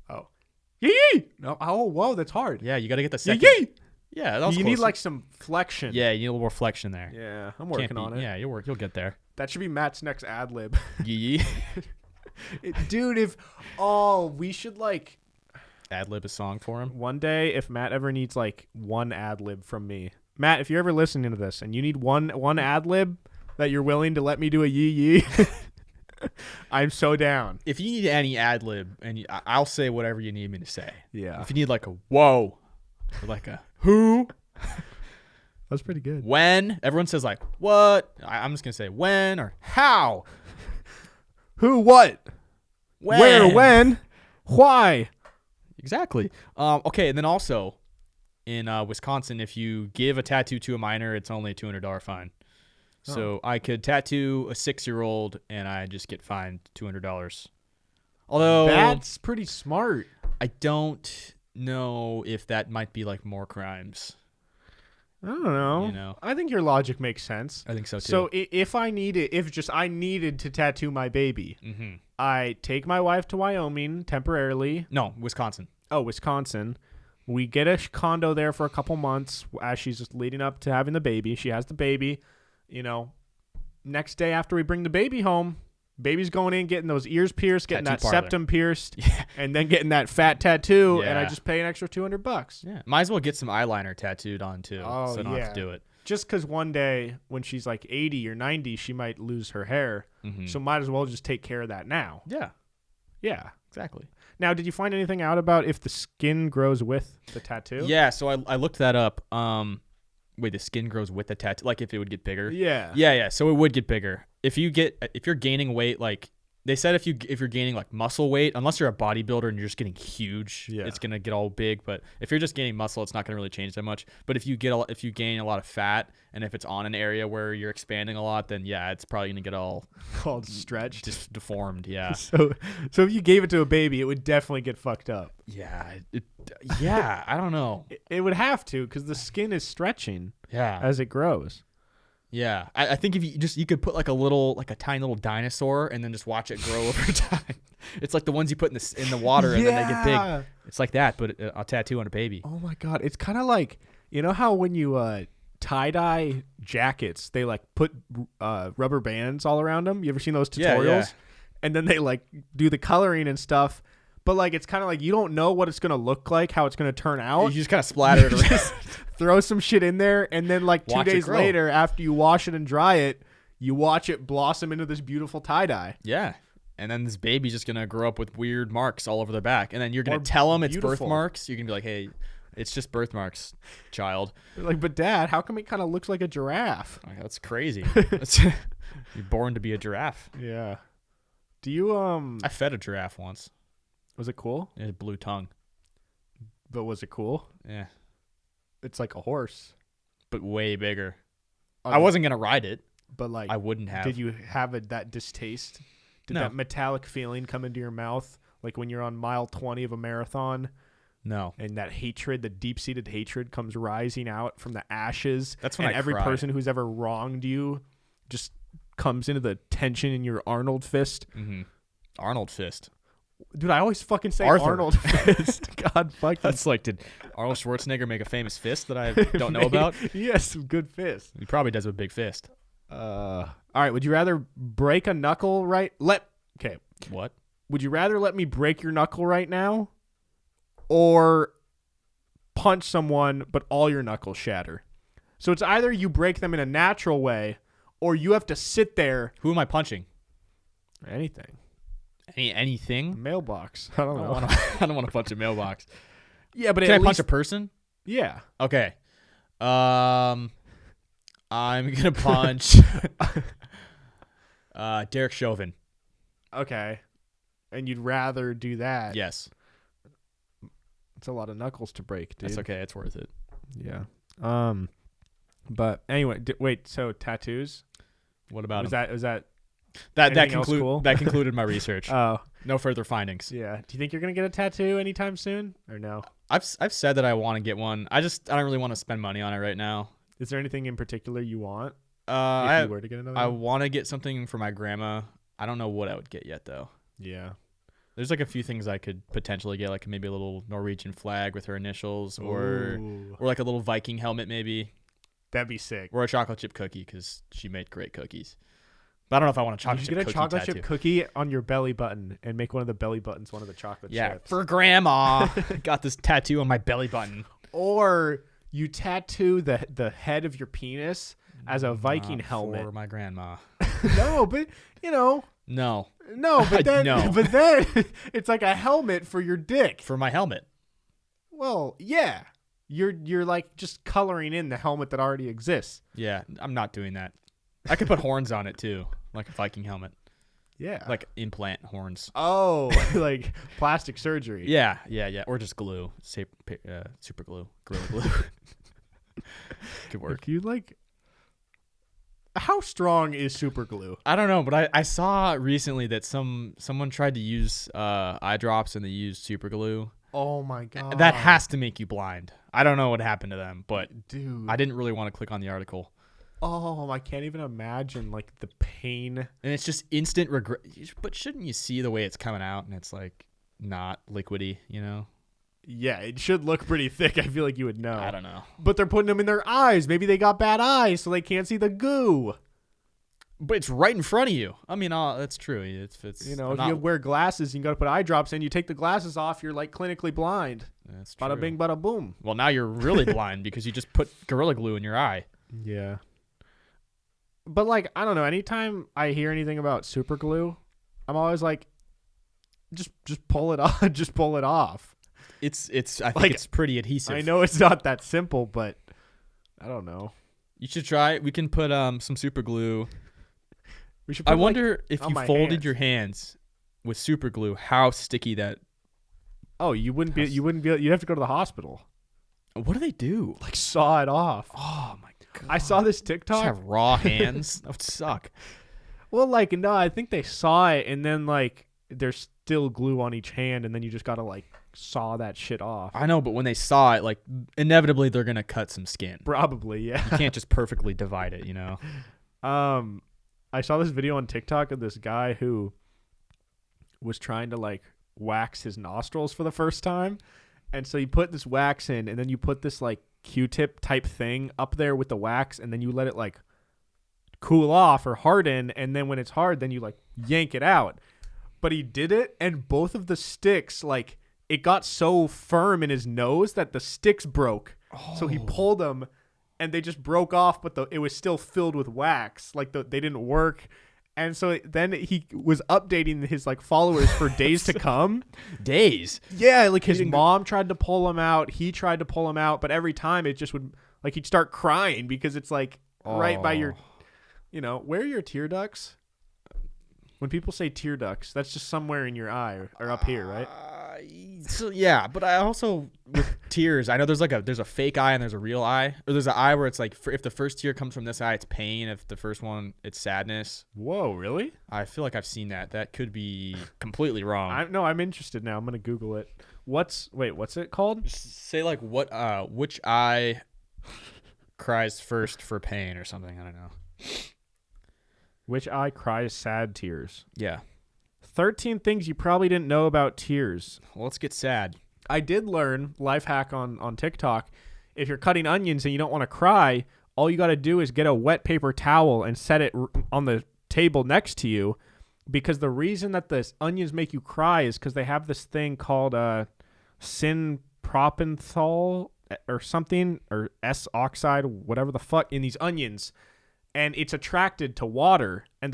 A: Yee! No. Oh, whoa, that's hard.
B: Yeah, you got to get the second.
A: Yee!
B: Yeah, that was
A: you
B: close.
A: need like some flexion.
B: Yeah, you need a little more flexion there.
A: Yeah, I'm working on it.
B: Yeah, you'll get there.
A: That should be Matt's next Adlib.
B: Yee!
A: Dude, we should like
B: Adlib a song for him.
A: One day, if Matt ever needs like one Adlib from me, Matt, if you're ever listening to this and you need one Adlib that you're willing to let me do a yee, I'm so down.
B: If you need any Adlib, and I'll say whatever you need me to say.
A: Yeah.
B: If you need like a whoa, or like a who,
A: that's pretty good.
B: When everyone says like what, I'm just gonna say when or how.
A: Who, what,
B: when?
A: Where, when, why.
B: Exactly. Okay, and then also in Wisconsin, if you give a tattoo to a minor, it's only a $200 fine. So I could tattoo a 6-year-old and I just get fined $200. Although
A: that's pretty smart.
B: I don't know if that might be like more crimes.
A: I don't know.
B: You know?
A: I think your logic makes sense.
B: I think so too.
A: So if I needed to tattoo my baby, I take my wife to Wyoming temporarily.
B: No, Wisconsin.
A: Oh, Wisconsin. We get a condo there for a couple months as she's just leading up to having the baby. She has the baby. You know, next day after we bring the baby home, baby's going in, getting those ears pierced, getting that septum pierced, and then getting that fat tattoo, and I just pay an extra $200.
B: Yeah, might as well get some eyeliner tattooed on too, so I don't have to do it.
A: Just because one day when she's like 80 or 90, she might lose her hair, so might as well just take care of that now.
B: Yeah.
A: Yeah.
B: Exactly.
A: Now, did you find anything out about if the skin grows with the tattoo?
B: Yeah, so I looked that up. Wait, the skin grows with the tattoo, like if it would get bigger.
A: Yeah.
B: Yeah. So it would get bigger if you're gaining weight. Like they said, if you're gaining like muscle weight, unless you're a bodybuilder and you're just getting huge, it's gonna get all big. But if you're just gaining muscle, it's not gonna really change that much. But if you gain a lot of fat, and if it's on an area where you're expanding a lot, then yeah, it's probably gonna get all
A: stretched,
B: just deformed. Yeah.
A: So if you gave it to a baby, it would definitely get fucked up.
B: Yeah. I don't know.
A: It would have to, because the skin is stretching.
B: Yeah.
A: As it grows.
B: Yeah, I think if you could put like a tiny little dinosaur and then just watch it grow over time. It's like the ones you put in the water and then they get big. It's like that, but a tattoo on a baby.
A: Oh my God, it's kind of like, you know how when you tie dye jackets, they like put rubber bands all around them. You ever seen those tutorials?
B: Yeah.
A: And then they like do the coloring and stuff. But like it's kind of like you don't know what it's gonna look like, how it's gonna turn out.
B: You just kind of splatter it around.
A: Throw some shit in there, and then like 2 days
B: grow.
A: later, after you wash it and dry it, you watch it blossom into this beautiful tie dye.
B: Yeah, and then this baby's just gonna grow up with weird marks all over their back, and then you're gonna tell them it's birthmarks. You're gonna be like, "Hey, it's just birthmarks, child."
A: They're like, but Dad, how come it kind of looks like a giraffe?
B: Like, that's crazy. You're born to be a giraffe.
A: Yeah. Do you
B: I fed a giraffe once.
A: Was it cool?
B: It had a blue tongue.
A: But was it cool?
B: Yeah.
A: It's like a horse,
B: but way bigger. I wasn't gonna ride it,
A: but like
B: I wouldn't have.
A: Did you have that distaste? Did that metallic feeling come into your mouth, like when you're on mile 20 of a marathon?
B: No.
A: And that hatred, the deep-seated hatred, comes rising out from the ashes.
B: That's when
A: every person who's ever wronged you just comes into the tension in your Arnold fist.
B: Mm-hmm. Arnold fist.
A: Dude, I always fucking say
B: Arthur.
A: Arnold fist. God fucking.
B: That's like, did Arnold Schwarzenegger make a famous fist that I don't know about?
A: Yes, some good fist.
B: He probably does with a big fist.
A: All right, would you rather break a knuckle Okay.
B: What?
A: Would you rather let me break your knuckle right now or punch someone but all your knuckles shatter? So it's either you break them in a natural way or you have to sit there.
B: Who am I punching?
A: Anything.
B: Anything?
A: Mailbox. I don't know.
B: I don't want to punch a mailbox.
A: Yeah, but
B: can I punch a person?
A: Yeah.
B: Okay. I'm gonna punch Derek Chauvin.
A: Okay. And you'd rather do that?
B: Yes.
A: It's a lot of knuckles to break, dude.
B: That's okay. It's worth it.
A: Yeah. But anyway, wait. So tattoos?
B: What about
A: was that
B: that concluded my research?
A: Oh,
B: no further findings.
A: Yeah. Do you think you're gonna get a tattoo anytime soon, or no?
B: I've said that I want to get one. I don't really want to spend money on it right now.
A: Is there anything in particular you want?
B: If
A: you were to get another
B: I
A: one?
B: want to get something for my grandma. I don't know what I would get yet though.
A: Yeah.
B: There's like a few things I could potentially get, like maybe a little Norwegian flag with her initials, or like a little Viking helmet maybe.
A: That'd be sick.
B: Or a chocolate chip cookie because she made great cookies. But I don't know if I want a chocolate chip cookie.
A: You get a chocolate chip cookie on your belly button and make one of the belly buttons one of the chocolate chips.
B: For grandma. Got this tattoo on my belly button.
A: Or you tattoo the head of your penis as a Viking helmet.
B: For my grandma.
A: No, but
B: No.
A: But then it's like a helmet for your dick.
B: For my helmet.
A: Well, yeah. You're like just coloring in the helmet that already exists.
B: Yeah, I'm not doing that. I could put horns on it too, like a Viking helmet.
A: Yeah.
B: Like implant horns.
A: Oh, like plastic surgery.
B: Yeah. Or just glue. Super glue. Gorilla glue. Could work.
A: If you like. How strong is super glue?
B: I don't know, but I saw recently that someone tried to use eye drops and they used super glue.
A: Oh my God.
B: That has to make you blind. I don't know what happened to them, but
A: dude,
B: I didn't really want to click on the article.
A: Oh, I can't even imagine like the pain.
B: And it's just instant regret. But shouldn't you see the way it's coming out and it's like not liquidy, you know?
A: Yeah, it should look pretty thick. I feel like you would know.
B: I don't know.
A: But they're putting them in their eyes. Maybe they got bad eyes, so they can't see the goo.
B: But it's right in front of you. I mean, that's true. It's
A: if you wear glasses, you got to put eye drops in. You take the glasses off, you're like clinically blind.
B: That's true.
A: Bada bing, bada boom.
B: Well, now you're really blind because you just put Gorilla Glue in your eye.
A: Yeah. But like, I don't know. Anytime I hear anything about super glue, I'm always like, Just pull it off. Just pull it off.
B: It's I think it's pretty adhesive.
A: I know it's not that simple, but I don't know.
B: You should try it. We can put some super glue.
A: We should. Put
B: I wonder if you folded
A: hands.
B: your hands with super glue, how sticky that.
A: Oh, you wouldn't be. You'd have to go to the hospital.
B: What do they do?
A: Like saw it off.
B: Oh my god!
A: I saw this TikTok.
B: Just have raw hands. That would suck.
A: Well, like no, I think they saw it, and then like there's still glue on each hand, and then you just gotta like saw that shit off.
B: I know, but when they saw it, like inevitably they're gonna cut some skin.
A: Probably, yeah.
B: You can't just perfectly divide it, you know.
A: I saw this video on TikTok of this guy who was trying to like wax his nostrils for the first time. And so you put this wax in, and then you put this like Q-tip type thing up there with the wax, and then you let it like cool off or harden, and then when it's hard, then you like yank it out. But he did it, and both of the sticks, like it got so firm in his nose that the sticks broke. Oh. So he pulled them, and they just broke off, but it was still filled with wax. Like they didn't work. And so then he was updating his like followers for days to come.
B: Days?
A: Yeah, like his mom tried to pull him out. He tried to pull him out, but every time it just would like he'd start crying because it's like right by your, where are your tear ducts? When people say tear ducts, that's just somewhere in your eye or up here, right?
B: So yeah, but I also with tears, I know there's a fake eye and there's a real eye, or there's an eye where it's like if the first tear comes from this eye, it's pain. If the first one, it's sadness.
A: Whoa, really?
B: I feel like I've seen that. That could be completely wrong.
A: I'm interested now. I'm gonna Google it. What's it called?
B: Just say like which eye cries first for pain or something. I don't know.
A: Which eye cries sad tears?
B: Yeah.
A: 13 things you probably didn't know about tears.
B: Well, let's get sad.
A: I did learn, life hack on TikTok, if you're cutting onions and you don't want to cry, all you got to do is get a wet paper towel and set it on the table next to you, because the reason that the onions make you cry is because they have this thing called synpropanthol or something, or S-oxide, whatever the fuck, in these onions, and it's attracted to water, and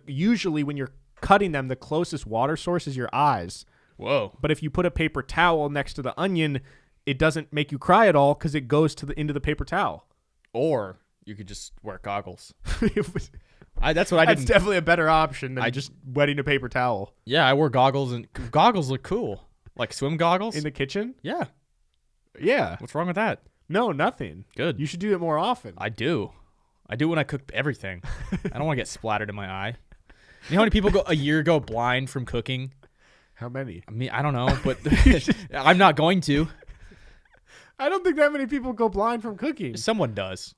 A: usually when you're cutting them, the closest water source is your eyes.
B: Whoa.
A: But if you put a paper towel next to the onion, it doesn't make you cry at all because it goes into the paper towel.
B: Or you could just wear goggles. That's what I did.
A: That's definitely a better option than just wetting a paper towel.
B: Yeah, I wore goggles, and goggles look cool. Like swim goggles.
A: In the kitchen?
B: Yeah.
A: Yeah.
B: What's wrong with that?
A: No, nothing.
B: Good.
A: You should do it more often.
B: I do when I cook everything. I don't want to get splattered in my eye. You know how many people a year go blind from cooking?
A: How many?
B: I mean, I don't know, but I'm not going to.
A: I don't think that many people go blind from cooking.
B: Someone does.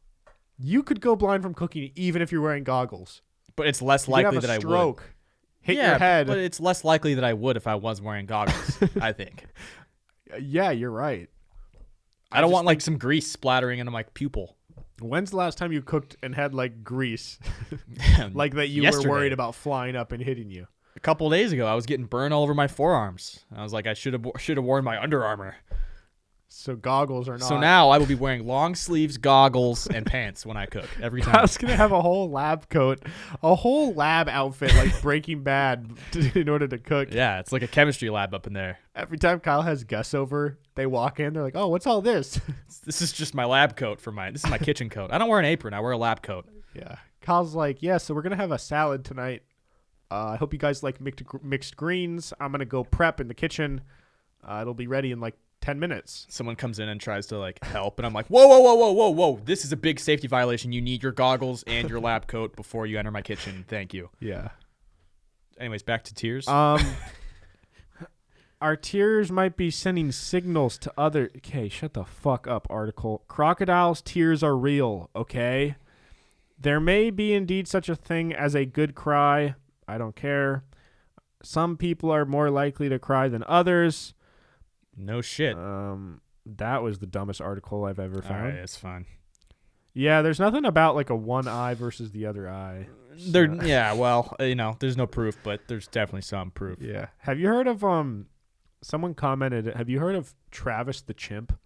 A: You could go blind from cooking even if you're wearing goggles.
B: But it's less likely that I would.
A: Stroke. Hit your head.
B: But it's less likely that I would if I was wearing goggles, I think.
A: Yeah, you're right.
B: I don't want like some grease splattering into my pupil.
A: When's the last time you cooked and had like grease? Like that you
B: Yesterday.
A: were worried about flying up and hitting you?
B: A couple of days ago, I was getting burned all over my forearms. I was like, I should have worn my Under Armour.
A: So goggles are not.
B: So now I will be wearing long sleeves, goggles, and pants when I cook every time.
A: I was gonna have a whole lab coat, a whole lab outfit like Breaking Bad in order to cook.
B: Yeah, it's like a chemistry lab up in there.
A: Every time Kyle has Gus over, they walk in, they're like, "Oh, what's all this?"
B: This is just my lab coat this is my kitchen coat. I don't wear an apron. I wear a lab coat.
A: Yeah. Kyle's like, "Yeah, so we're gonna have a salad tonight. I hope you guys like mixed greens. I'm gonna go prep in the kitchen. It'll be ready in like 10 minutes.
B: Someone comes in and tries to like help, and I'm like, whoa. This is a big safety violation. You need your goggles and your lab coat before you enter my kitchen. Thank you.
A: Yeah.
B: Anyways, back to tears.
A: Our tears might be sending signals to other... Okay, shut the fuck up, article. Crocodiles' tears are real, okay? There may be indeed such a thing as a good cry. I don't care. Some people are more likely to cry than others.
B: No shit.
A: That was the dumbest article I've ever found.
B: All right, it's fine.
A: Yeah, there's nothing about like a one eye versus the other eye.
B: Yeah, well, there's no proof, but there's definitely some proof.
A: Yeah. Have you heard of someone commented, have you heard of Travis the chimp?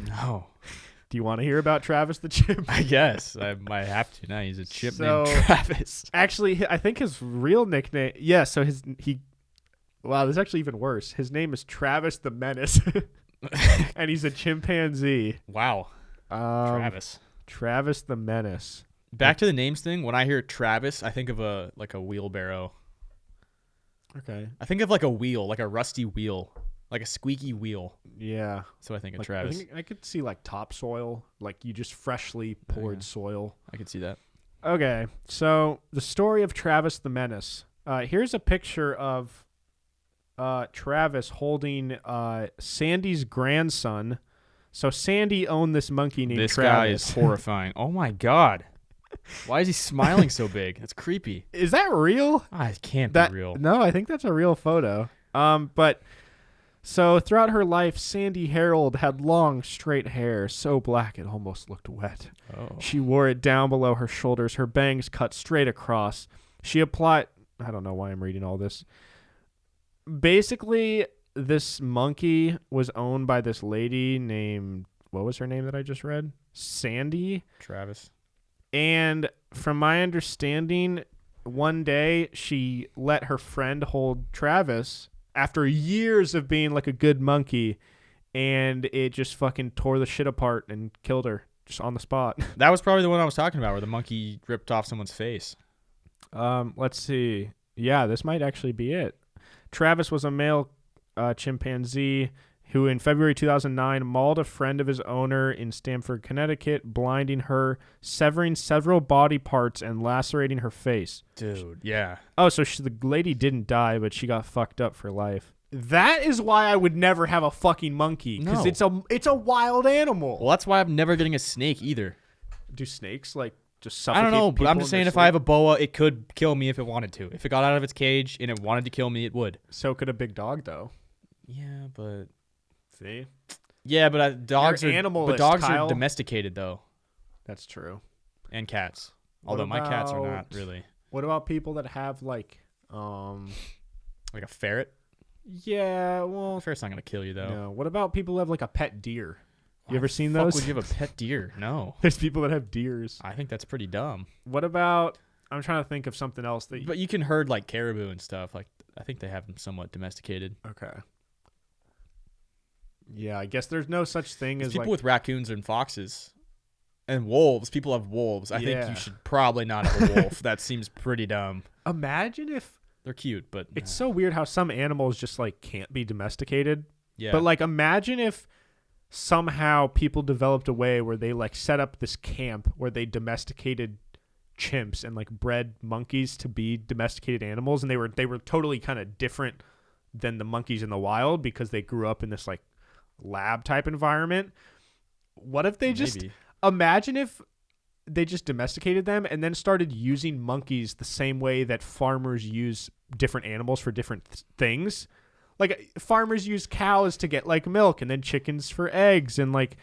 B: No.
A: Do you want to hear about Travis the chimp?
B: I guess. I might have to now. He's a chimp named Travis.
A: Actually, I think his real nickname, so Wow, this is actually even worse. His name is Travis the Menace, and he's a chimpanzee.
B: Wow.
A: Travis the Menace.
B: Back to the names thing. When I hear Travis, I think of a wheelbarrow.
A: Okay.
B: I think of like a wheel, like a rusty wheel, like a squeaky wheel.
A: Yeah.
B: So I think of
A: like,
B: Travis.
A: I could see like topsoil, like you just freshly poured soil.
B: I could see that.
A: Okay, so the story of Travis the Menace. Here's a picture of Travis holding Sandy's grandson. So Sandy owned this monkey named
B: This
A: Travis.
B: guy is horrifying. Oh my God. Why is he smiling so big? That's creepy.
A: Is that real?
B: It can't be real.
A: No, I think that's a real photo. But so throughout her life, Sandy Harold had long, straight hair, so black it almost looked wet.
B: Oh.
A: She wore it down below her shoulders, her bangs cut straight across. She applied... I don't know why I'm reading all this. Basically, this monkey was owned by this lady named... What was her name that I just read? Sandy?
B: Travis.
A: And from my understanding, one day she let her friend hold Travis after years of being like a good monkey, and it just fucking tore the shit apart and killed her just on the spot.
B: That was probably the one I was talking about where the monkey ripped off someone's face.
A: Let's see. Yeah, this might actually be it. Travis was a male chimpanzee who in February 2009 mauled a friend of his owner in Stamford, Connecticut, blinding her, severing several body parts, and lacerating her face.
B: Dude, yeah.
A: Oh, so the lady didn't die, but she got fucked up for life. That is why I would never have a fucking monkey, because it's a wild animal.
B: Well, that's why I'm never getting a snake either.
A: Do snakes, like, just suffocate
B: I don't know, but I'm just saying if
A: sleep?
B: I have a boa, it could kill me if it wanted to. If it got out of its cage and it wanted to kill me, it would.
A: So could a big dog, though.
B: Yeah, but...
A: See?
B: Yeah, but dogs
A: Kyle.
B: are domesticated though.
A: That's true.
B: And cats. Although my cats are not really.
A: What about people that have like
B: a ferret?
A: Yeah, well,
B: A ferret's not gonna kill you though.
A: no. What about people who have like a pet deer? You
B: Why
A: ever
B: the
A: seen
B: fuck
A: those?
B: Would you have a pet deer? No.
A: There's people that have deers.
B: I think that's pretty dumb.
A: What about I'm trying to think of something else that
B: But you can herd like caribou and stuff. Like I think they have them somewhat domesticated.
A: Okay. Yeah, I guess there's no such thing as
B: people
A: like
B: with raccoons and foxes and wolves. People have wolves. I think you should probably not have a wolf. That seems pretty dumb.
A: Imagine if
B: they're cute, but
A: it's so weird how some animals just like can't be domesticated.
B: Yeah.
A: But like imagine if somehow people developed a way where they like set up this camp where they domesticated chimps and like bred monkeys to be domesticated animals, and they were totally kind of different than the monkeys in the wild because they grew up in this like lab type environment. What if they just imagine if they just domesticated them and then started using monkeys the same way that farmers use different animals for different things? Like farmers use cows to get like milk, and then chickens for eggs, and like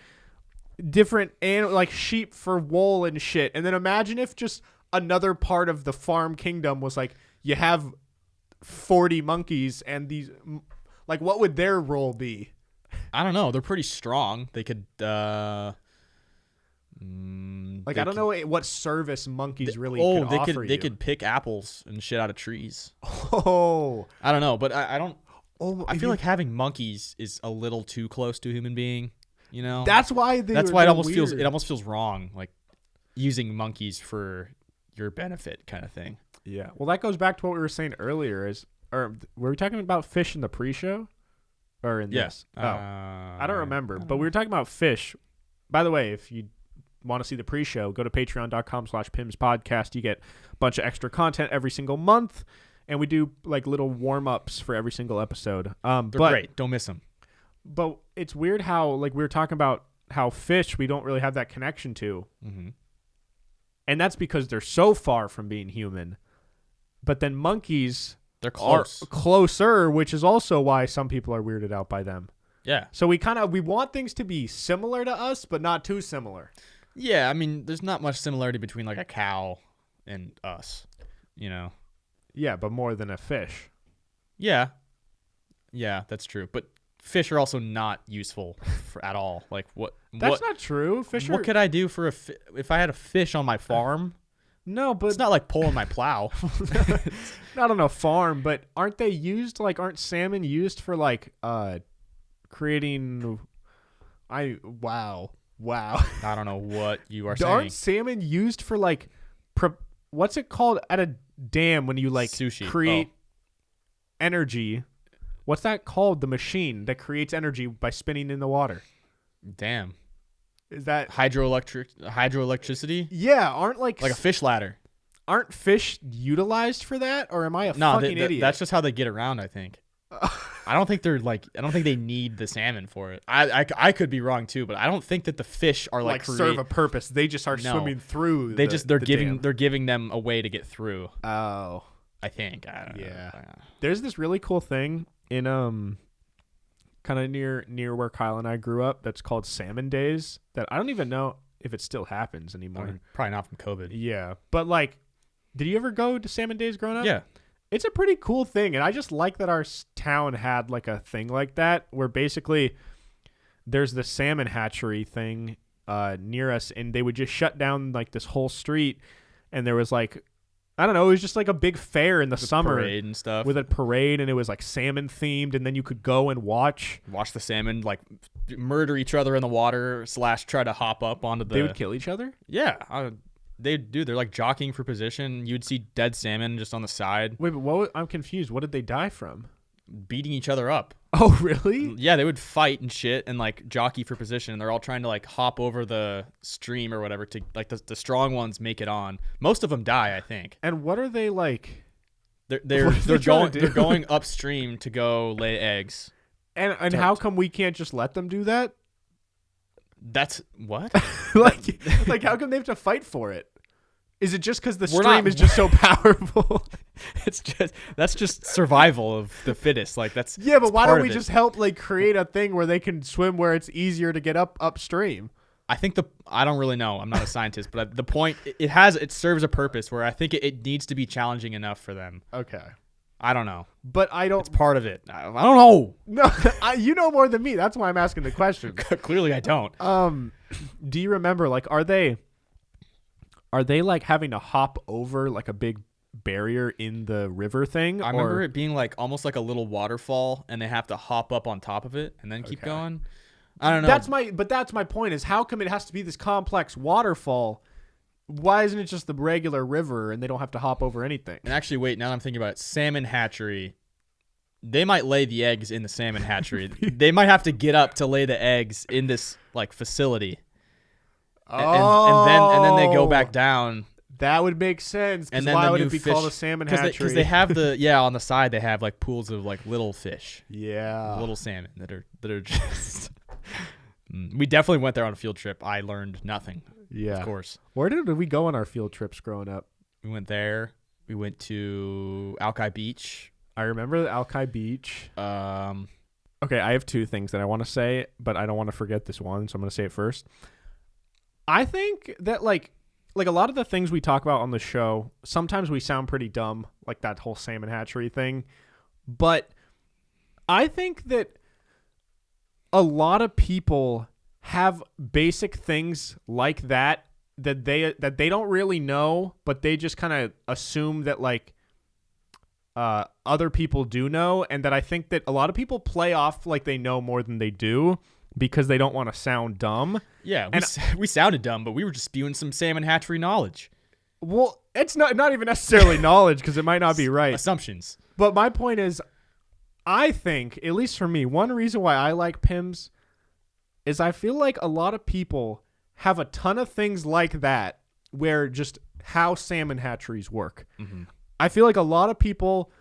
A: different like sheep for wool and shit. And then imagine if just another part of the farm kingdom was like you have 40 monkeys, and these like what would their role be?
B: I don't know. They're pretty strong. They could
A: I don't know what service monkeys really could offer you.
B: They could pick apples and shit out of trees.
A: Oh,
B: I don't know, but I don't.
A: Oh,
B: I feel like having monkeys is a little too close to a human being. You know,
A: that's why
B: it almost feels wrong, like using monkeys for your benefit, kind of thing.
A: Yeah. Well, that goes back to what we were saying earlier. Were we talking about fish in the pre-show, or in this? Oh, I don't remember. But we were talking about fish. By the way, if you want to see the pre-show, go to patreon.com/PIMS podcast. You get a bunch of extra content every single month. And we do like little warm-ups for every single episode.
B: They're great. Don't miss them.
A: But it's weird how like we were talking about how fish we don't really have that connection to.
B: Mm-hmm.
A: And that's because they're so far from being human. But then monkeys
B: they're close.
A: Are closer, which is also why some people are weirded out by them.
B: Yeah.
A: So we want things to be similar to us, but not too similar.
B: Yeah, I mean, there's not much similarity between like a cow and us, you know.
A: Yeah, but more than a fish.
B: Yeah, that's true. But fish are also not useful at all. Like what?
A: That's not true. Fish.
B: What could I do for if I had a fish on my farm?
A: No, but
B: It's not like pulling my plow.
A: not on a farm, but aren't salmon used for like creating wow.
B: I don't know what you are saying.
A: Aren't salmon used for like what's it called at a dam when you like
B: Sushi.
A: create energy? What's that called? The machine that creates energy by spinning in the water.
B: Damn.
A: Is that
B: hydroelectricity?
A: Yeah, aren't like
B: a fish ladder.
A: Aren't fish utilized for that, or am I a fucking idiot?
B: That's just how they get around, I think. I don't think they need the salmon for it. I could be wrong too, but I don't think that the fish are like
A: serve a purpose. They just are swimming through.
B: They're giving them a way to get through.
A: Oh,
B: I think. I don't know.
A: There's this really cool thing in kind of near where Kyle and I grew up that's called Salmon Days that I don't even know if it still happens anymore.
B: Probably not from COVID.
A: Yeah, but like, did you ever go to Salmon Days growing up?
B: Yeah.
A: It's a pretty cool thing, and I just like that our town had like a thing like that where basically there's the salmon hatchery thing near us, and they would just shut down like this whole street, and there was like, I don't know, it was just like a big fair in the summer
B: parade and stuff
A: with a parade, and it was like salmon themed, and then you could go and watch
B: the salmon like murder each other in the water / try to hop up onto the.
A: They would kill each other?
B: Yeah. They're like jockeying for position. You'd see dead salmon just on the side.
A: Wait, but I'm confused. What did they die from?
B: Beating each other up.
A: Oh, really?
B: Yeah, they would fight and shit and like jockey for position. And they're all trying to like hop over the stream or whatever to like the strong ones make it on. Most of them die, I think.
A: And what are they like?
B: They're going upstream to go lay eggs.
A: And how come we can't just let them do that?
B: That's what?
A: like how come they have to fight for it? Is it just because the stream is just so powerful?
B: That's just survival of the fittest. Like that's
A: but why don't we just help like create a thing where they can swim where it's easier to get upstream?
B: I don't really know. I'm not a scientist, but the point it serves a purpose where I think it needs to be challenging enough for them.
A: Okay.
B: I don't know.
A: But I don't.
B: It's part of it. I don't know.
A: No, you know more than me. That's why I'm asking the question.
B: Clearly, I don't.
A: Do you remember? Like, are they like having to hop over like a big barrier in the river thing?
B: I remember it being like almost like a little waterfall, and they have to hop up on top of it and then keep going. I don't know.
A: That's my point. Is how come it has to be this complex waterfall? Why isn't it just the regular river and they don't have to hop over anything?
B: And actually, wait, now that I'm thinking about it, salmon hatchery, they might lay the eggs in the salmon hatchery. They might have to get up to lay the eggs in this like facility. And then they go back down.
A: That would make sense.
B: And then
A: why would it be called a salmon hatchery?
B: Because they have on the side they have like pools of like little fish.
A: Yeah.
B: Little salmon that are just We definitely went there on a field trip. I learned nothing.
A: Yeah.
B: Of course.
A: Where did we go on our field trips growing up?
B: We went there. We went to Alki Beach.
A: I remember the Alki Beach. Okay, I have two things that I want to say, but I don't want to forget this one, so I'm going to say it first. I think that like a lot of the things we talk about on the show, sometimes we sound pretty dumb, like that whole salmon hatchery thing. But I think that a lot of people have basic things like that they don't really know, but they just kind of assume that like other people do know, and that I think that a lot of people play off like they know more than they do because they don't want to sound dumb.
B: Yeah, we sounded dumb, but we were just spewing some salmon hatchery knowledge.
A: Well, it's not even necessarily knowledge because it might not be right.
B: Assumptions.
A: But my point is, I think, at least for me, one reason why I like PIMS is I feel like a lot of people have a ton of things like that where just how salmon hatcheries work. Mm-hmm. I feel like a lot of people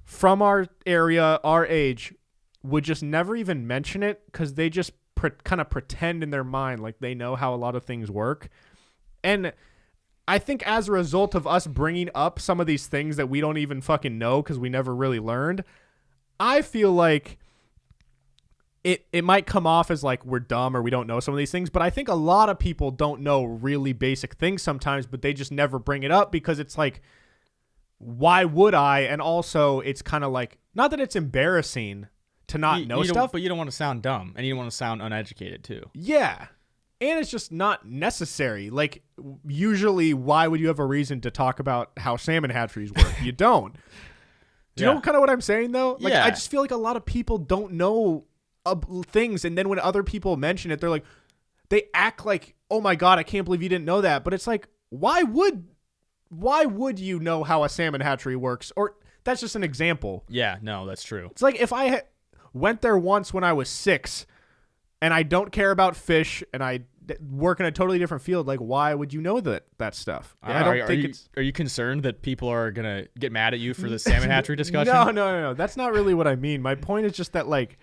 A: from our area, our age, would just never even mention it because they just kind of pretend in their mind like they know how a lot of things work. And I think as a result of us bringing up some of these things that we don't even fucking know because we never really learned, I feel like it might come off as like we're dumb or we don't know some of these things, but I think a lot of people don't know really basic things sometimes, but they just never bring it up because it's like, why would I? And also it's kind of like, not that it's embarrassing to not know stuff,
B: but you don't want to sound dumb and you don't want to sound uneducated too.
A: Yeah. And it's just not necessary. Like, usually, why would you have a reason to talk about how salmon hatcheries work? You don't. Do you know kind of what I'm saying, though? Like, I just feel like a lot of people don't know things. And then when other people mention it, they're like, they act like, oh, my God, I can't believe you didn't know that. But it's like, why would you know how a salmon hatchery works? Or that's just an example.
B: Yeah, no, that's true.
A: It's like if I went there once when I was 6 and I don't care about fish and I work in a totally different field, like, why would you know that stuff? I don't think it's...
B: Are you concerned that people are going to get mad at you for the salmon hatchery discussion?
A: No. That's not really what I mean. My point is just that, like,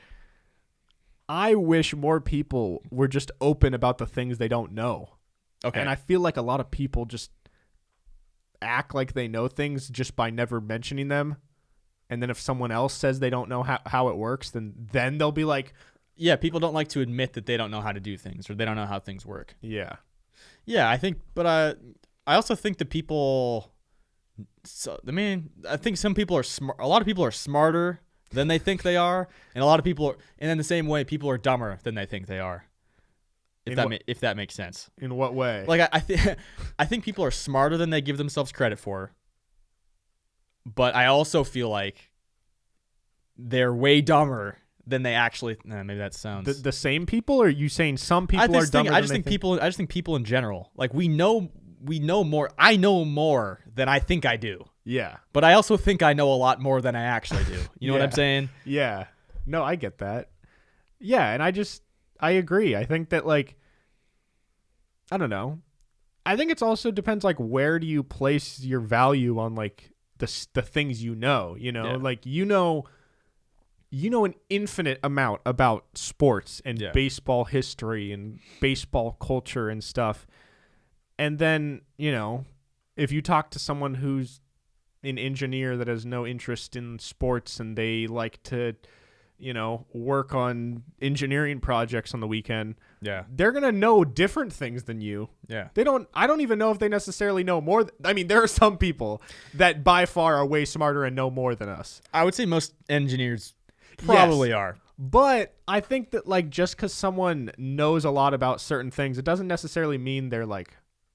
A: I wish more people were just open about the things they don't know.
B: Okay.
A: And I feel like a lot of people just act like they know things just by never mentioning them. And then if someone else says they don't know how it works, then they'll be like...
B: Yeah, people don't like to admit that they don't know how to do things or they don't know how things work.
A: Yeah.
B: Yeah, I think, but I also think that people... I think some people are smart. A lot of people are smarter than they think they are. And a lot of people are... And in the same way, people are dumber than they think they are. If that makes sense.
A: In what way?
B: Like I think people are smarter than they give themselves credit for. But I also feel like they're way dumber than they actually. Maybe that sounds
A: the same people. Or are you saying some people are dumber?
B: I just think people in general. Like we know more. I know more than I think I do.
A: Yeah.
B: But I also think I know a lot more than I actually do. You know what I'm saying?
A: Yeah. No, I get that. Yeah, and I agree. I think that, like, I don't know. I think it's also depends, like, where do you place your value on, like, the things you know? Like, you know an infinite amount about sports and baseball history and baseball culture and stuff. And then, if you talk to someone who's an engineer that has no interest in sports and they like to work on engineering projects on the weekend.
B: Yeah.
A: They're going to know different things than you.
B: Yeah.
A: I don't even know if they necessarily know more. I mean, there are some people that by far are way smarter and know more than us.
B: I would say most engineers probably are.
A: But I think that, like, just because someone knows a lot about certain things, it doesn't necessarily mean they're, like,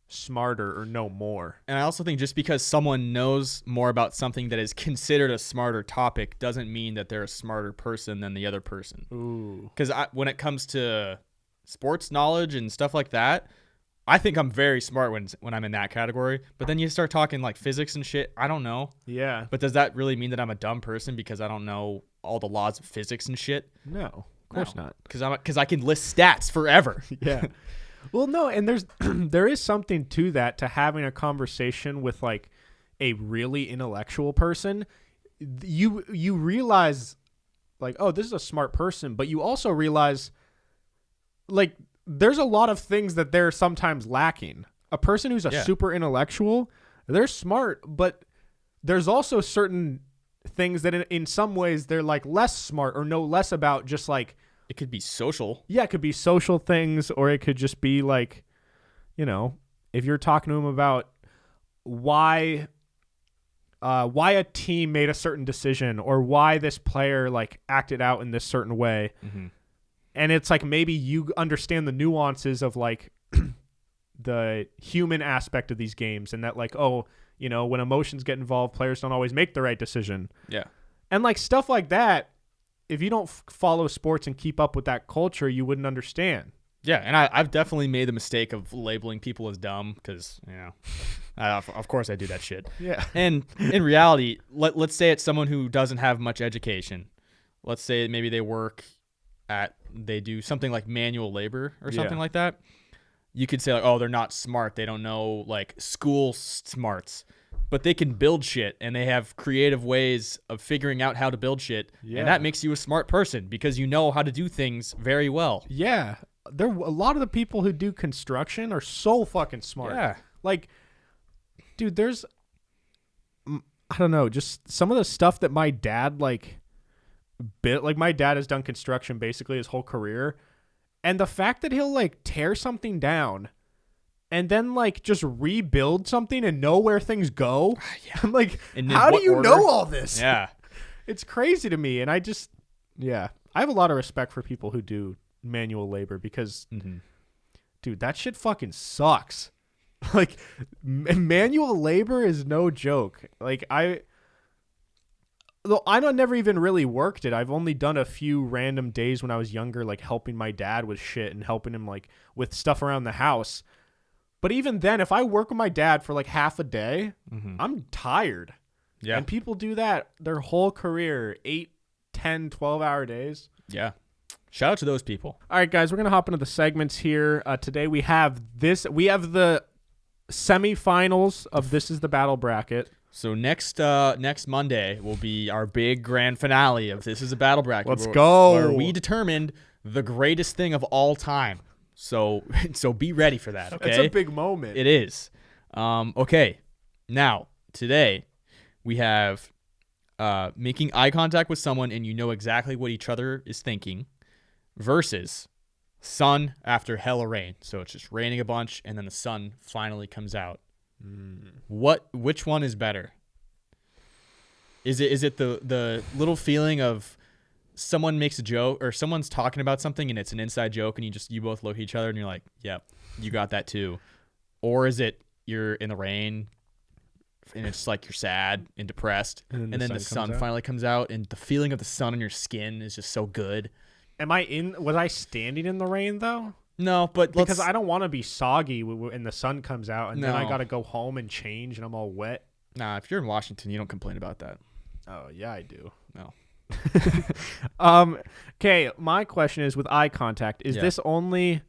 A: smarter or know more.
B: And I also think just because someone knows more about something that is considered a smarter topic doesn't mean that they're a smarter person than the other person.
A: Ooh.
B: Because when it comes to sports knowledge and stuff like that, I think I'm very smart when I'm in that category. But then you start talking like physics and shit, I don't know.
A: Yeah.
B: But does that really mean that I'm a dumb person because I don't know all the laws of physics and shit?
A: No, of course not.
B: Because I can list stats forever.
A: Yeah. Well, no, and there is something to that, to having a conversation with, like, a really intellectual person. You realize, like, oh, this is a smart person, but you also realize, like, there's a lot of things that they're sometimes lacking. A person who's a super intellectual, they're smart, but there's also certain things that in some ways they're, like, less smart or know less about, just, like,
B: it could be social.
A: Yeah, it could be social things, or it could just be like, if you're talking to them about why a team made a certain decision or why this player, like, acted out in this certain way. Mm-hmm. And it's like maybe you understand the nuances of, like, the human aspect of these games, and that, like, when emotions get involved, players don't always make the right decision.
B: Yeah.
A: And, like, stuff like that, if you don't follow sports and keep up with that culture, you wouldn't understand.
B: Yeah, and I've definitely made the mistake of labeling people as dumb because, of course I do that shit.
A: Yeah.
B: And in reality, let's say it's someone who doesn't have much education. Let's say maybe they do something like manual labor or something like that. You could say, like, oh, they're not smart. They don't know, like, school smarts. But they can build shit, and they have creative ways of figuring out how to build shit. Yeah. And that makes you a smart person because you know how to do things very well.
A: Yeah. A lot of the people who do construction are so fucking smart.
B: Yeah.
A: Like, dude, there's, I don't know, just some of the stuff that my dad, like, built. Like, my dad has done construction basically his whole career. And the fact that he'll, like, tear something down and then, like, just rebuild something and know where things go. Yeah. I'm like, how do you know all this?
B: Yeah.
A: It's crazy to me. And I have a lot of respect for people who do manual labor because Dude, that shit fucking sucks. Like, manual labor is no joke. Like, though I never even really worked it. I've only done a few random days when I was younger, like helping my dad with shit and helping him like with stuff around the house. But even then, if I work with my dad for like half a day, I'm tired.
B: Yeah.
A: And people do that their whole career, 8, 10, 12-hour days.
B: Yeah. Shout out to those people.
A: All right, guys, we're going to hop into the segments here. Today we have the semifinals of This Is the Battle Bracket.
B: So next Monday will be our big grand finale of This Is a Battle Bracket.
A: Let's go.
B: Where we determined the greatest thing of all time. So be ready for that, okay?
A: It's a big moment.
B: It is. Okay. Now, today we have making eye contact with someone and you know exactly what each other is thinking versus sun after hella rain. So it's just raining a bunch and then the sun finally comes out. Which one is better? Is it the little feeling of someone makes a joke or someone's talking about something and it's an inside joke and you both look at each other and you're like, yep, you got that too? Or is it you're in the rain and it's like you're sad and depressed and then the sun finally comes out and the feeling of the sun on your skin is just so good?
A: Was I standing in the rain though?
B: No, but
A: because I don't want to be soggy and the sun comes out and then I got to go home and change and I'm all wet.
B: Nah, if you're in Washington, you don't complain about that.
A: Oh, yeah, I do.
B: No.
A: Okay, my question is with eye contact, is this only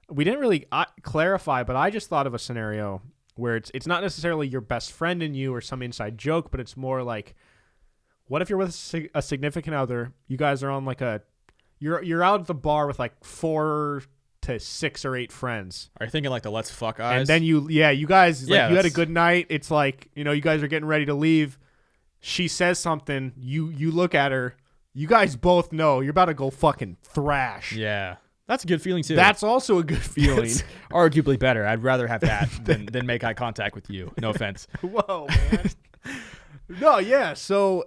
A: we didn't really clarify, but I just thought of a scenario where it's not necessarily your best friend and you or some inside joke, but it's more like what if you're with a significant other, you guys are on like you're out at the bar with like 4 to 6 or 8 friends.
B: Are you thinking like the let's fuck eyes?
A: And then you guys you had a good night. It's like, you guys are getting ready to leave. She says something, you look at her, you guys both know you're about to go fucking thrash.
B: Yeah. That's a good feeling too.
A: That's also a good feeling.
B: It's arguably better. I'd rather have that than make eye contact with you. No offense.
A: Whoa, man. No, yeah. So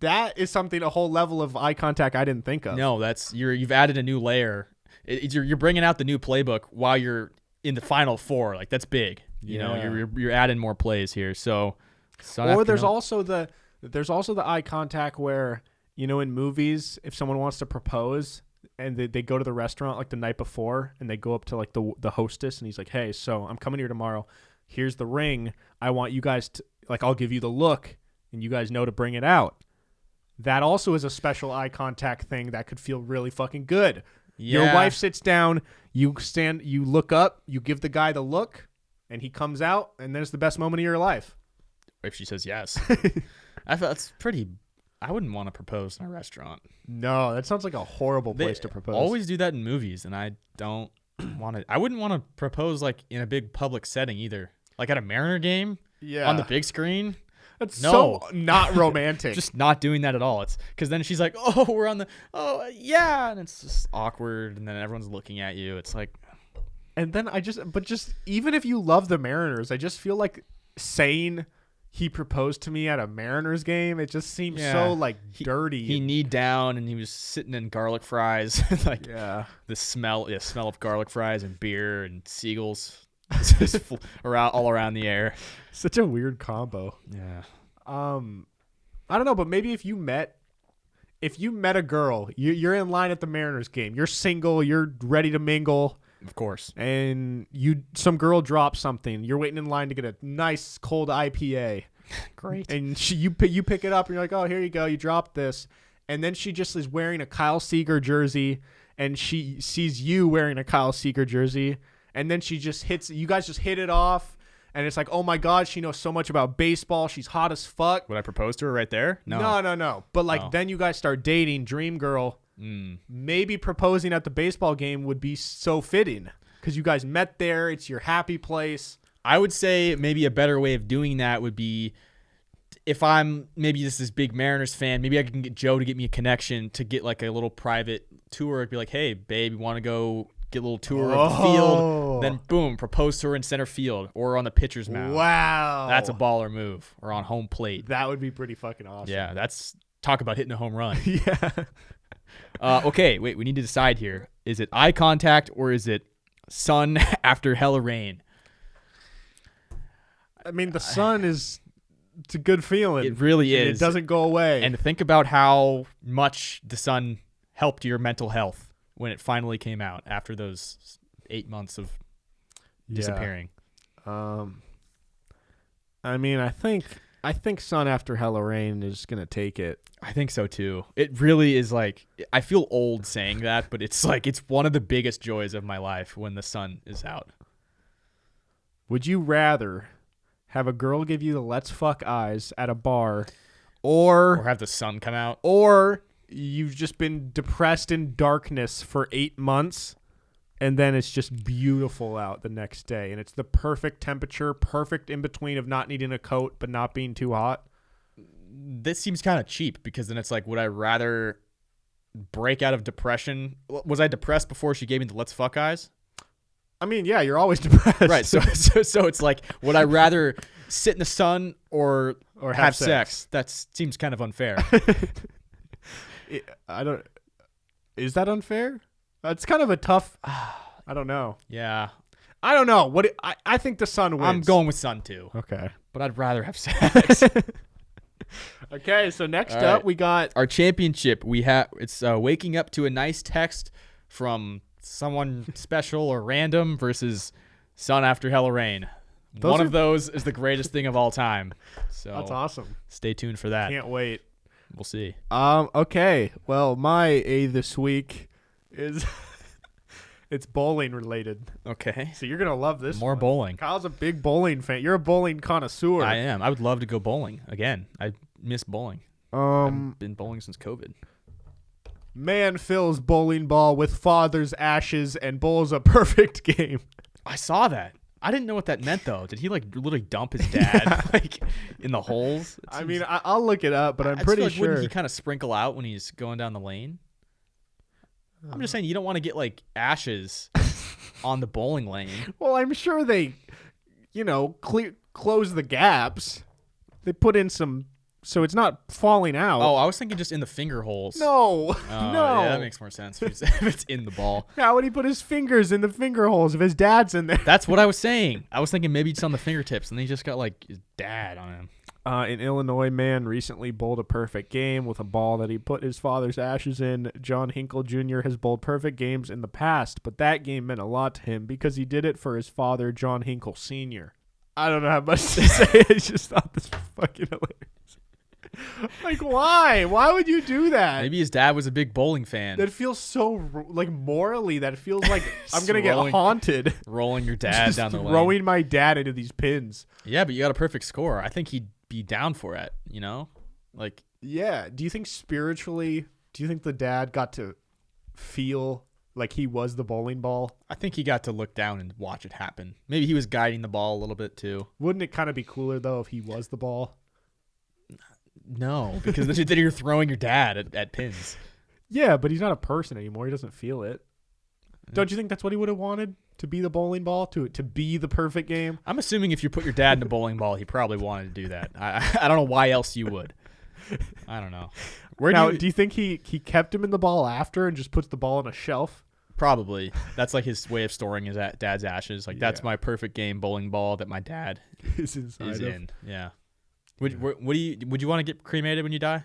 A: that is a whole level of eye contact I didn't think of.
B: No, you've added a new layer. You're bringing out the new playbook while you're in the final 4. Like that's big. You know, you're adding more plays here. So there's also the eye contact where, in movies, if someone wants to propose and they go to the restaurant like the night before and they go up to like the hostess and he's like, hey, so I'm coming here tomorrow. Here's the ring. I want you guys to, like, I'll give you the look and you guys know to bring it out. That also is a special eye contact thing that could feel really fucking good. Yeah. Your wife sits down, you look up, you give the guy the look and he comes out and then it's the best moment of your life. If she says yes. I feel that's pretty. I wouldn't want to propose in a restaurant.
A: No, that sounds like a horrible place to propose.
B: Always do that in movies, and I don't want to. I wouldn't want to propose like in a big public setting either. Like at a Mariner game, on the big screen.
A: That's so not romantic.
B: Just not doing that at all. It's because then she's like, "Oh, we're on the yeah," and it's just awkward, and then everyone's looking at you. It's like,
A: and then just even if you love the Mariners, I just feel like saying he proposed to me at a Mariners game, it just seems so like dirty.
B: He kneed down and he was sitting in garlic fries. Like the smell of garlic fries and beer and seagulls just all around the air.
A: Such a weird combo.
B: Yeah.
A: I don't know, but maybe if you met a girl, you're in line at the Mariners game, you're single, you're ready to mingle.
B: Of course.
A: And some girl drops something. You're waiting in line to get a nice cold IPA.
B: Great.
A: And you pick it up and you're like, oh, here you go. You dropped this. And then she just is wearing a Kyle Seager jersey and she sees you wearing a Kyle Seager jersey. And then you guys just hit it off. And it's like, oh my God, she knows so much about baseball. She's hot as fuck.
B: Would I propose to her right there?
A: No. But then you guys start dating, dream girl. Maybe proposing at the baseball game would be so fitting because you guys met there. It's your happy place.
B: I would say maybe a better way of doing that would be if I'm maybe this big Mariners fan, maybe I can get Joe to get me a connection to get like a little private tour. It'd be like, hey, babe, you want to go get a little tour of the field? Then boom, propose to her in center field or on the pitcher's mound.
A: Wow.
B: That's a baller move. Or on home plate.
A: That would be pretty fucking awesome.
B: Yeah, that's talk about hitting a home run.
A: Yeah.
B: Okay, wait, we need to decide here. Is it eye contact or is it sun after hella rain.
A: I mean, the sun it's a good feeling.
B: It really is.
A: It doesn't go away.
B: And think about how much the sun helped your mental health when it finally came out after those 8 months of disappearing.
A: I mean, I think sun after hella rain is gonna take it.
B: I think so too. It really is like, I feel old saying that, but it's like, it's one of the biggest joys of my life when the sun is out.
A: Would you rather have a girl give you the let's fuck eyes at a bar, or
B: have the sun come out,
A: or you've just been depressed in darkness for 8 months and then it's just beautiful out the next day and it's the perfect temperature, perfect in between of not needing a coat but not being too hot?
B: This seems kind of cheap, because then it's like, would I rather break out of depression? Was I depressed before she gave me the let's fuck eyes?
A: I mean, yeah, you're always depressed.
B: Right. So it's like, would I rather sit in the sun or have sex? That seems kind of unfair.
A: Is that unfair? It's kind of a tough. I don't know.
B: Yeah.
A: I don't know. I think the sun wins.
B: I'm going with sun too.
A: Okay.
B: But I'd rather have sex.
A: Okay, so next up we got
B: our championship. It's waking up to a nice text from someone special or random versus sun after hella rain. One of those is the greatest thing of all time. So
A: that's awesome.
B: Stay tuned for that.
A: Can't wait.
B: We'll see.
A: Okay. Well, my A this week is it's bowling related.
B: Okay.
A: So you're gonna love this.
B: More
A: one.
B: bowling.
A: Kyle's a big bowling fan. You're a bowling connoisseur.
B: I am. I would love to go bowling again. I miss bowling. I've been bowling since COVID.
A: Man fills bowling ball with father's ashes and bowls a perfect game.
B: I saw that. I didn't know what that meant though. Did he like literally dump his dad like in the holes?
A: I mean, I'll look it up, but I'm pretty sure.
B: Wouldn't he kind of sprinkle out when he's going down the lane? I'm just saying, you don't want to get like ashes on the bowling lane.
A: Well, I'm sure they, close the gaps. They put in some, so it's not falling out.
B: Oh, I was thinking just in the finger holes.
A: No, no.
B: Yeah, that makes more sense if it's in the ball.
A: How would he put his fingers in the finger holes if his dad's in there?
B: That's what I was saying. I was thinking maybe it's on the fingertips, and he just got like his dad on him.
A: An Illinois man recently bowled a perfect game with a ball that he put his father's ashes in. John Hinkle Jr. has bowled perfect games in the past, but that game meant a lot to him because he did it for his father, John Hinkle Sr. I don't know how much to say. I just thought this was fucking hilarious. Like, why? Why would you do that?
B: Maybe his dad was a big bowling fan.
A: That feels so, morally, that feels like I'm going to get haunted.
B: Rolling your dad down the lane.
A: Throwing my dad into these pins.
B: Yeah, but you got a perfect score. I think he'd be down for it, Like,
A: yeah. Do you think spiritually, the dad got to feel like he was the bowling ball?
B: I think he got to look down and watch it happen. Maybe he was guiding the ball a little bit too.
A: Wouldn't it kind of be cooler though if he was the ball?
B: No, because then you're throwing your dad at pins.
A: Yeah, but he's not a person anymore. He doesn't feel it. Don't you think that's what he would have wanted? To be the bowling ball? To be the perfect game?
B: I'm assuming if you put your dad in a bowling ball, he probably wanted to do that. I don't know why else you would. I don't know.
A: Do you think he kept him in the ball after and just puts the ball on a shelf?
B: Probably. That's like his way of storing his dad's ashes. Like, that's my perfect game bowling ball that my dad
A: is in.
B: Yeah. Would you want to get cremated when you die?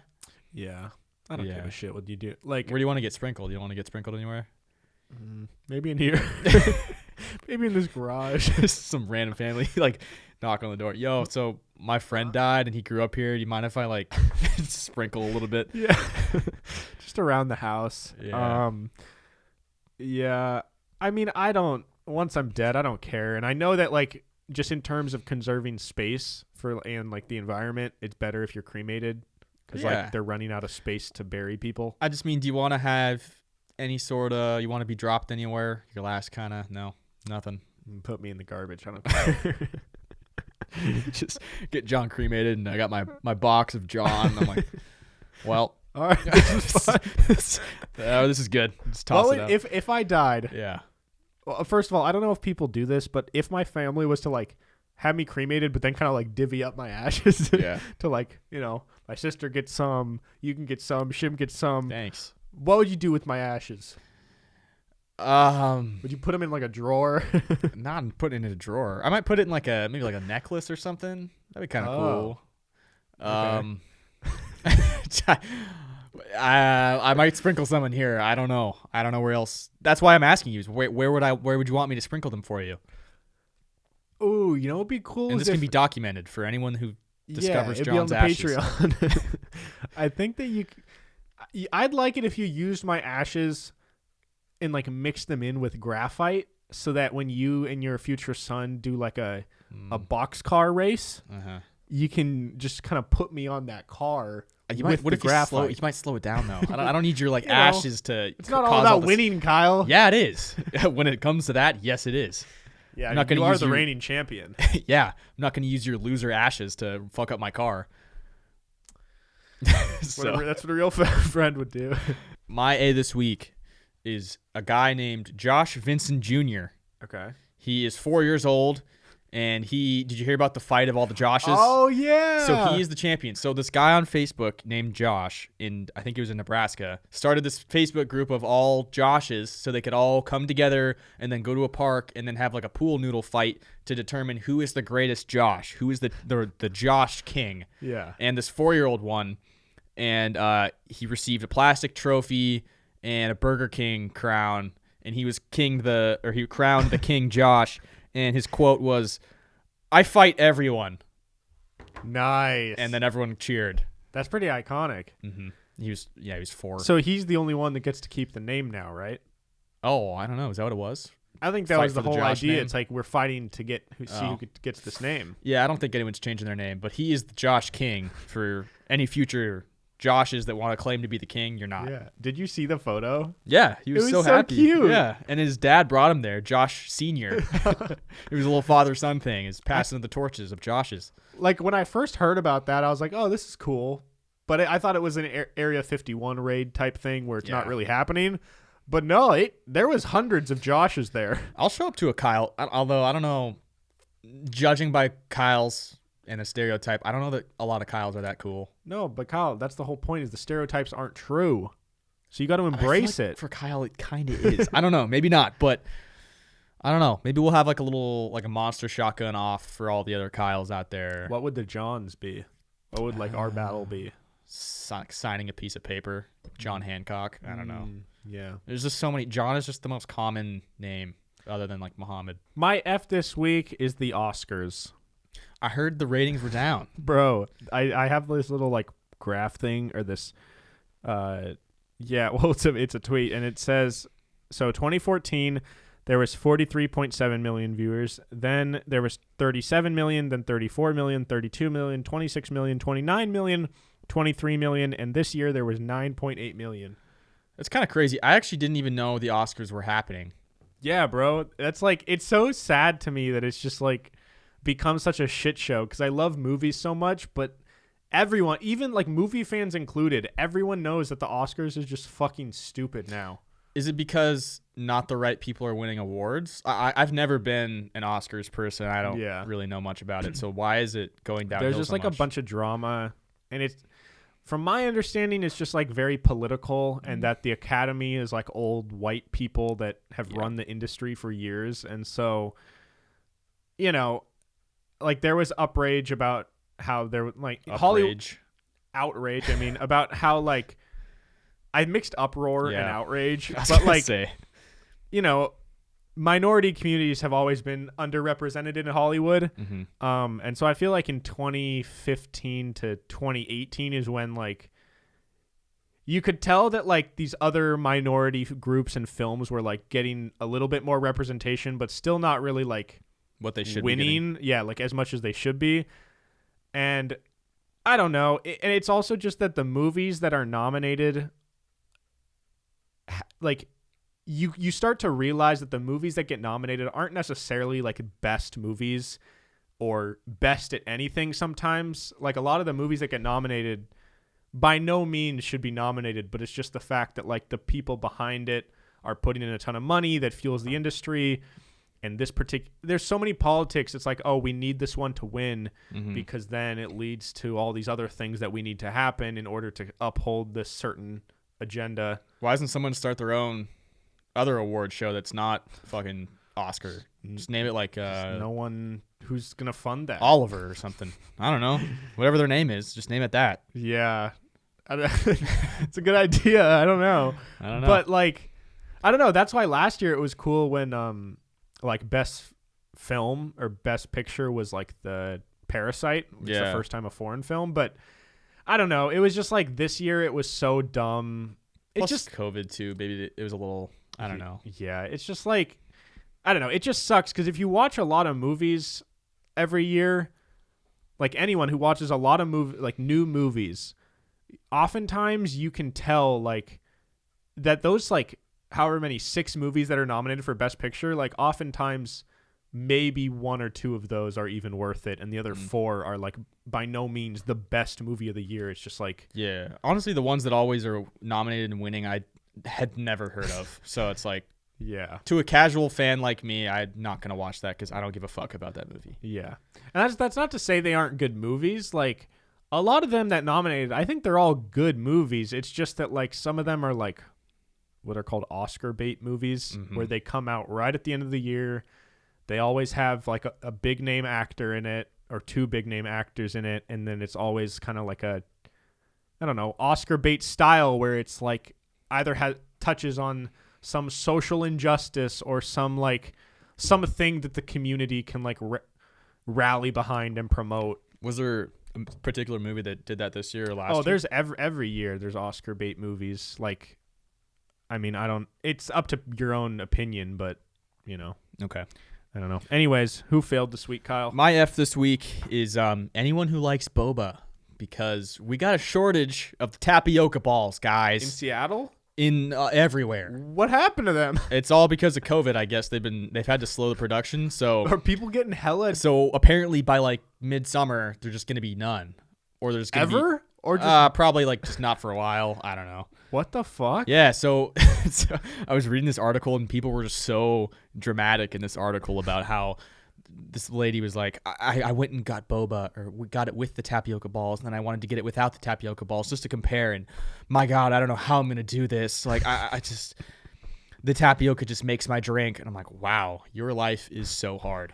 A: Yeah. I don't give a shit what you do. Like,
B: where do you want to get sprinkled? Do you want to get sprinkled anywhere?
A: Maybe in here. Maybe in this garage.
B: Some random family like knock on the door. Yo, so my friend died and he grew up here. Do you mind if I like sprinkle a little bit?
A: Yeah. Just around the house.
B: Yeah.
A: Yeah. I mean, once I'm dead, I don't care. And I know that like just in terms of conserving space and like the environment, it's better if you're cremated because like they're running out of space to bury people.
B: I just mean, do you want to have any sort of, you want to be dropped anywhere? Your last kind of, no, nothing.
A: Put me in the garbage. I don't care.
B: Just get John cremated, and I got my box of John. And I'm like, well,
A: all right, this is fun.
B: This is good. Just toss it out.
A: If I died,
B: yeah.
A: Well, first of all, I don't know if people do this, but if my family was to like have me cremated, but then kind of like divvy up my ashes, to like, my sister gets some, you can get some, Shim gets some.
B: Thanks.
A: What would you do with my ashes? Would you put them in like a drawer?
B: Not put it in a drawer. I might put it in like maybe like a necklace or something. That'd be kind of cool.
A: Okay.
B: I might sprinkle some in here. I don't know where else. That's why I'm asking you. Where would you want me to sprinkle them for you?
A: Ooh, you know what'd be cool?
B: And this can be documented for anyone who discovers John's
A: be on the
B: ashes.
A: Patreon. I think that I'd like it if you used my ashes and like mix them in with graphite, so that when you and your future son do like a boxcar race, you can just kind of put me on that car.
B: What if you might slow it down though? I don't need your like ashes to.
A: It's not all about winning, Kyle.
B: Yeah, it is. When it comes to that, yes, it is.
A: Yeah, you are the reigning champion.
B: Yeah, I'm not going to use your loser ashes to fuck up my car.
A: That's what a real friend would do.
B: My A this week is a guy named Josh Vincent Jr.
A: Okay.
B: He is 4 years old, and did you hear about the fight of all the Joshes?
A: Oh, yeah.
B: So he is the champion. So this guy on Facebook named Josh, I think he was in Nebraska, started this Facebook group of all Joshes so they could all come together and then go to a park and then have like a pool noodle fight to determine who is the greatest Josh, who is the Josh king.
A: Yeah.
B: And this 4-year-old won, and he received a plastic trophy and a Burger King crown, and he crowned the King Josh. And his quote was, "I fight everyone."
A: Nice.
B: And then everyone cheered.
A: That's pretty iconic.
B: Mm-hmm. He was 4.
A: So he's the only one that gets to keep the name now, right?
B: Oh, I don't know. Is that what it was?
A: I think that was the whole idea.
B: Name?
A: It's like we're fighting to see who gets this name.
B: Yeah, I don't think anyone's changing their name, but he is the Josh King for any future Joshes that want to claim to be the king. You're not.
A: Yeah. Did you see the photo?
B: Yeah, he was so happy.
A: Cute.
B: Yeah, and his dad brought him there, Josh Senior. It was a little father-son thing. Is passing of the torches of Joshes.
A: Like when I first heard about that, I was like, "Oh, this is cool," but I thought it was an Area 51 raid type thing where it's not really happening. But no, there was hundreds of Joshes there.
B: I'll show up to a Kyle, although I don't know. Judging by Kyle's and a stereotype, I don't know that a lot of Kyles are that cool.
A: No, but Kyle, that's the whole point, is the stereotypes aren't true. So you got to embrace it.
B: For Kyle, it kind of is. I don't know. Maybe not, but I don't know. Maybe we'll have like a monster shotgun off for all the other Kyles out there.
A: What would the Johns be? What would like our battle be?
B: Signing a piece of paper. John Hancock. I don't know.
A: Yeah.
B: There's just so many. John is just the most common name other than like Muhammad.
A: My F this week is the Oscars.
B: I heard the ratings were down.
A: Bro, I have this little like graph thing or this it's a tweet, and it says, so 2014 there was 43.7 million viewers, then there was 37 million, then 34 million, 32 million, 26 million, 29 million, 23 million, and this year there was 9.8 million.
B: That's kind of crazy. I actually didn't even know the Oscars were happening.
A: Yeah, bro. That's like, it's so sad to me that it's just like become such a shit show, because I love movies so much, but everyone, even like movie fans included, everyone knows that the Oscars is just fucking stupid now.
B: Is it because not the right people are winning awards? I've never been an Oscars person. I don't really know much about it. So why is it going down?
A: There's just like a bunch of drama, and it's, from my understanding, it's just like very political, and that the Academy is like old white people that have run the industry for years. And so, you know, like there was outrage about how there like outrage. I mean, about how like I mixed uproar and outrage, but like, you know, minority communities have always been underrepresented in Hollywood. Mm-hmm. And so I feel like in 2015 to 2018 is when like you could tell that like these other minority groups and films were like getting a little bit more representation, but still not really like
B: what they should
A: winning. Like as much as they should be. And I don't know. And it's also just that the movies that are nominated, like you start to realize that the movies that get nominated aren't necessarily like best movies or best at anything sometimes. Like a lot of the movies that get nominated by no means should be nominated, but it's just the fact that like the people behind it are putting in a ton of money that fuels the industry. And this there's so many politics. It's like, oh, we need this one to win because then it leads to all these other things that we need to happen in order to uphold this certain agenda.
B: Why doesn't someone start their own other award show that's not fucking Oscar. Just name it like
A: no one who's gonna fund that.
B: Oliver or something. I don't know. Whatever their name is, just name it that.
A: Yeah. It's a good idea. I don't know. But like, I don't know. That's why last year it was cool when like best film or best picture was like the Parasite, which is the first time a foreign film. But I don't know. It was just like this year it was so dumb.
B: Plus just COVID too. Maybe it was a little. I don't know.
A: Yeah, it's just like, I don't know. It just sucks because if you watch a lot of movies every year, like anyone who watches a lot of new movies, oftentimes you can tell like that those like however many 6 movies that are nominated for Best Picture, like oftentimes maybe 1 or 2 of those are even worth it, and the other 4 are like by no means the best movie of the year. It's just like,
B: yeah, honestly, the ones that always are nominated and winning, I had never heard of. So it's like,
A: yeah,
B: to a casual fan like me, I'm not gonna watch that because I don't give a fuck about that movie.
A: Yeah, and that's not to say they aren't good movies. Like a lot of them that nominated, I think they're all good movies. It's just that like some of them are like what are called Oscar bait movies, where they come out right at the end of the year. They always have like a big name actor in it or 2 big name actors in it, and then it's always kind of like a, I don't know, Oscar bait style where it's like either touches on some social injustice or some like something that the community can like rally behind and promote.
B: Was there a particular movie that did that this year or last year?
A: Oh, there's every year there's Oscar bait movies. Like, I mean, it's up to your own opinion, but you know.
B: Okay.
A: I don't know. Anyways, who failed this week, Kyle?
B: My F this week is anyone who likes boba, because we got a shortage of the tapioca balls, guys.
A: In Seattle?
B: In everywhere.
A: What happened to them?
B: It's all because of COVID, I guess. They've had to slow the production. So
A: are people getting hella?
B: So apparently by like midsummer, there's just gonna be none, or there's gonna
A: ever, or just
B: probably like just not for a while. I don't know.
A: What the fuck?
B: Yeah. So I was reading this article and people were just so dramatic in this article about how this lady was like, I went and got boba, or we got it with the tapioca balls, and then I wanted to get it without the tapioca balls just to compare. And my God, I don't know how I'm gonna do this. Like, I just, the tapioca just makes my drink, and I'm like, wow, your life is so hard.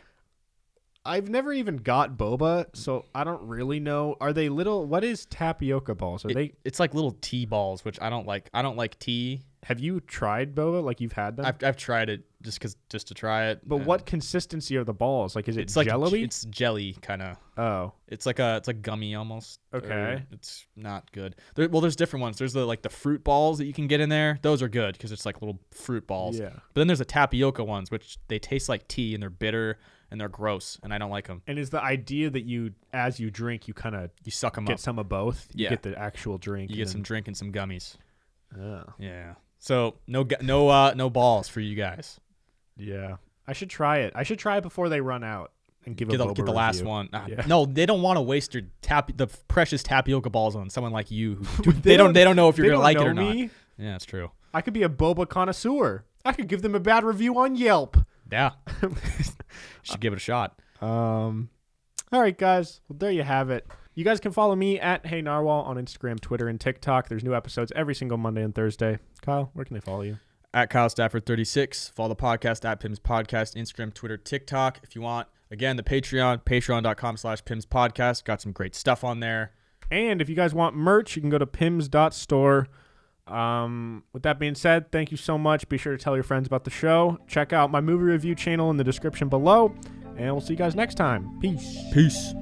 A: I've never even got boba, so I don't really know. Are they little? What is tapioca balls?
B: It's like little tea balls, which I don't like. I don't like tea.
A: Have you tried boba? Like, you've had them?
B: I've tried it just to try it.
A: But what consistency are the balls? Like, is it jelly?
B: Like, it's jelly kind of.
A: Oh.
B: It's like gummy almost.
A: Okay.
B: It's not good. There's different ones. There's the fruit balls that you can get in there. Those are good because it's like little fruit balls.
A: Yeah.
B: But then there's the tapioca ones, which they taste like tea and they're bitter and they're gross, and I don't like them.
A: And is the idea that as you drink, you
B: suck them
A: get
B: up.
A: some of both?
B: Yeah.
A: You get the actual drink.
B: You get some drink and some gummies.
A: Oh.
B: Yeah. So no balls for you guys.
A: Yeah, I should try it. I should try it before they run out and get the
B: last one.
A: Yeah.
B: No, they don't want to waste the precious tapioca balls on someone like you. Who they don't know if you're gonna like it or not. Yeah, that's true.
A: I could be a boba connoisseur. I could give them a bad review on Yelp.
B: Yeah, should give it a shot.
A: All right, guys. Well, there you have it. You guys can follow me at Hey Narwhal on Instagram, Twitter, and TikTok. There's new episodes every single Monday and Thursday. Kyle, where can they follow you?
B: At Kyle Stafford 36. Follow the podcast at PIMS Podcast, Instagram, Twitter, TikTok. If you want, again, the Patreon, patreon.com/PIMS Podcast. Got some great stuff on there.
A: And if you guys want merch, you can go to pims.store. With that being said, thank you so much. Be sure to tell your friends about the show. Check out my movie review channel in the description below. And we'll see you guys next time. Peace.
B: Peace.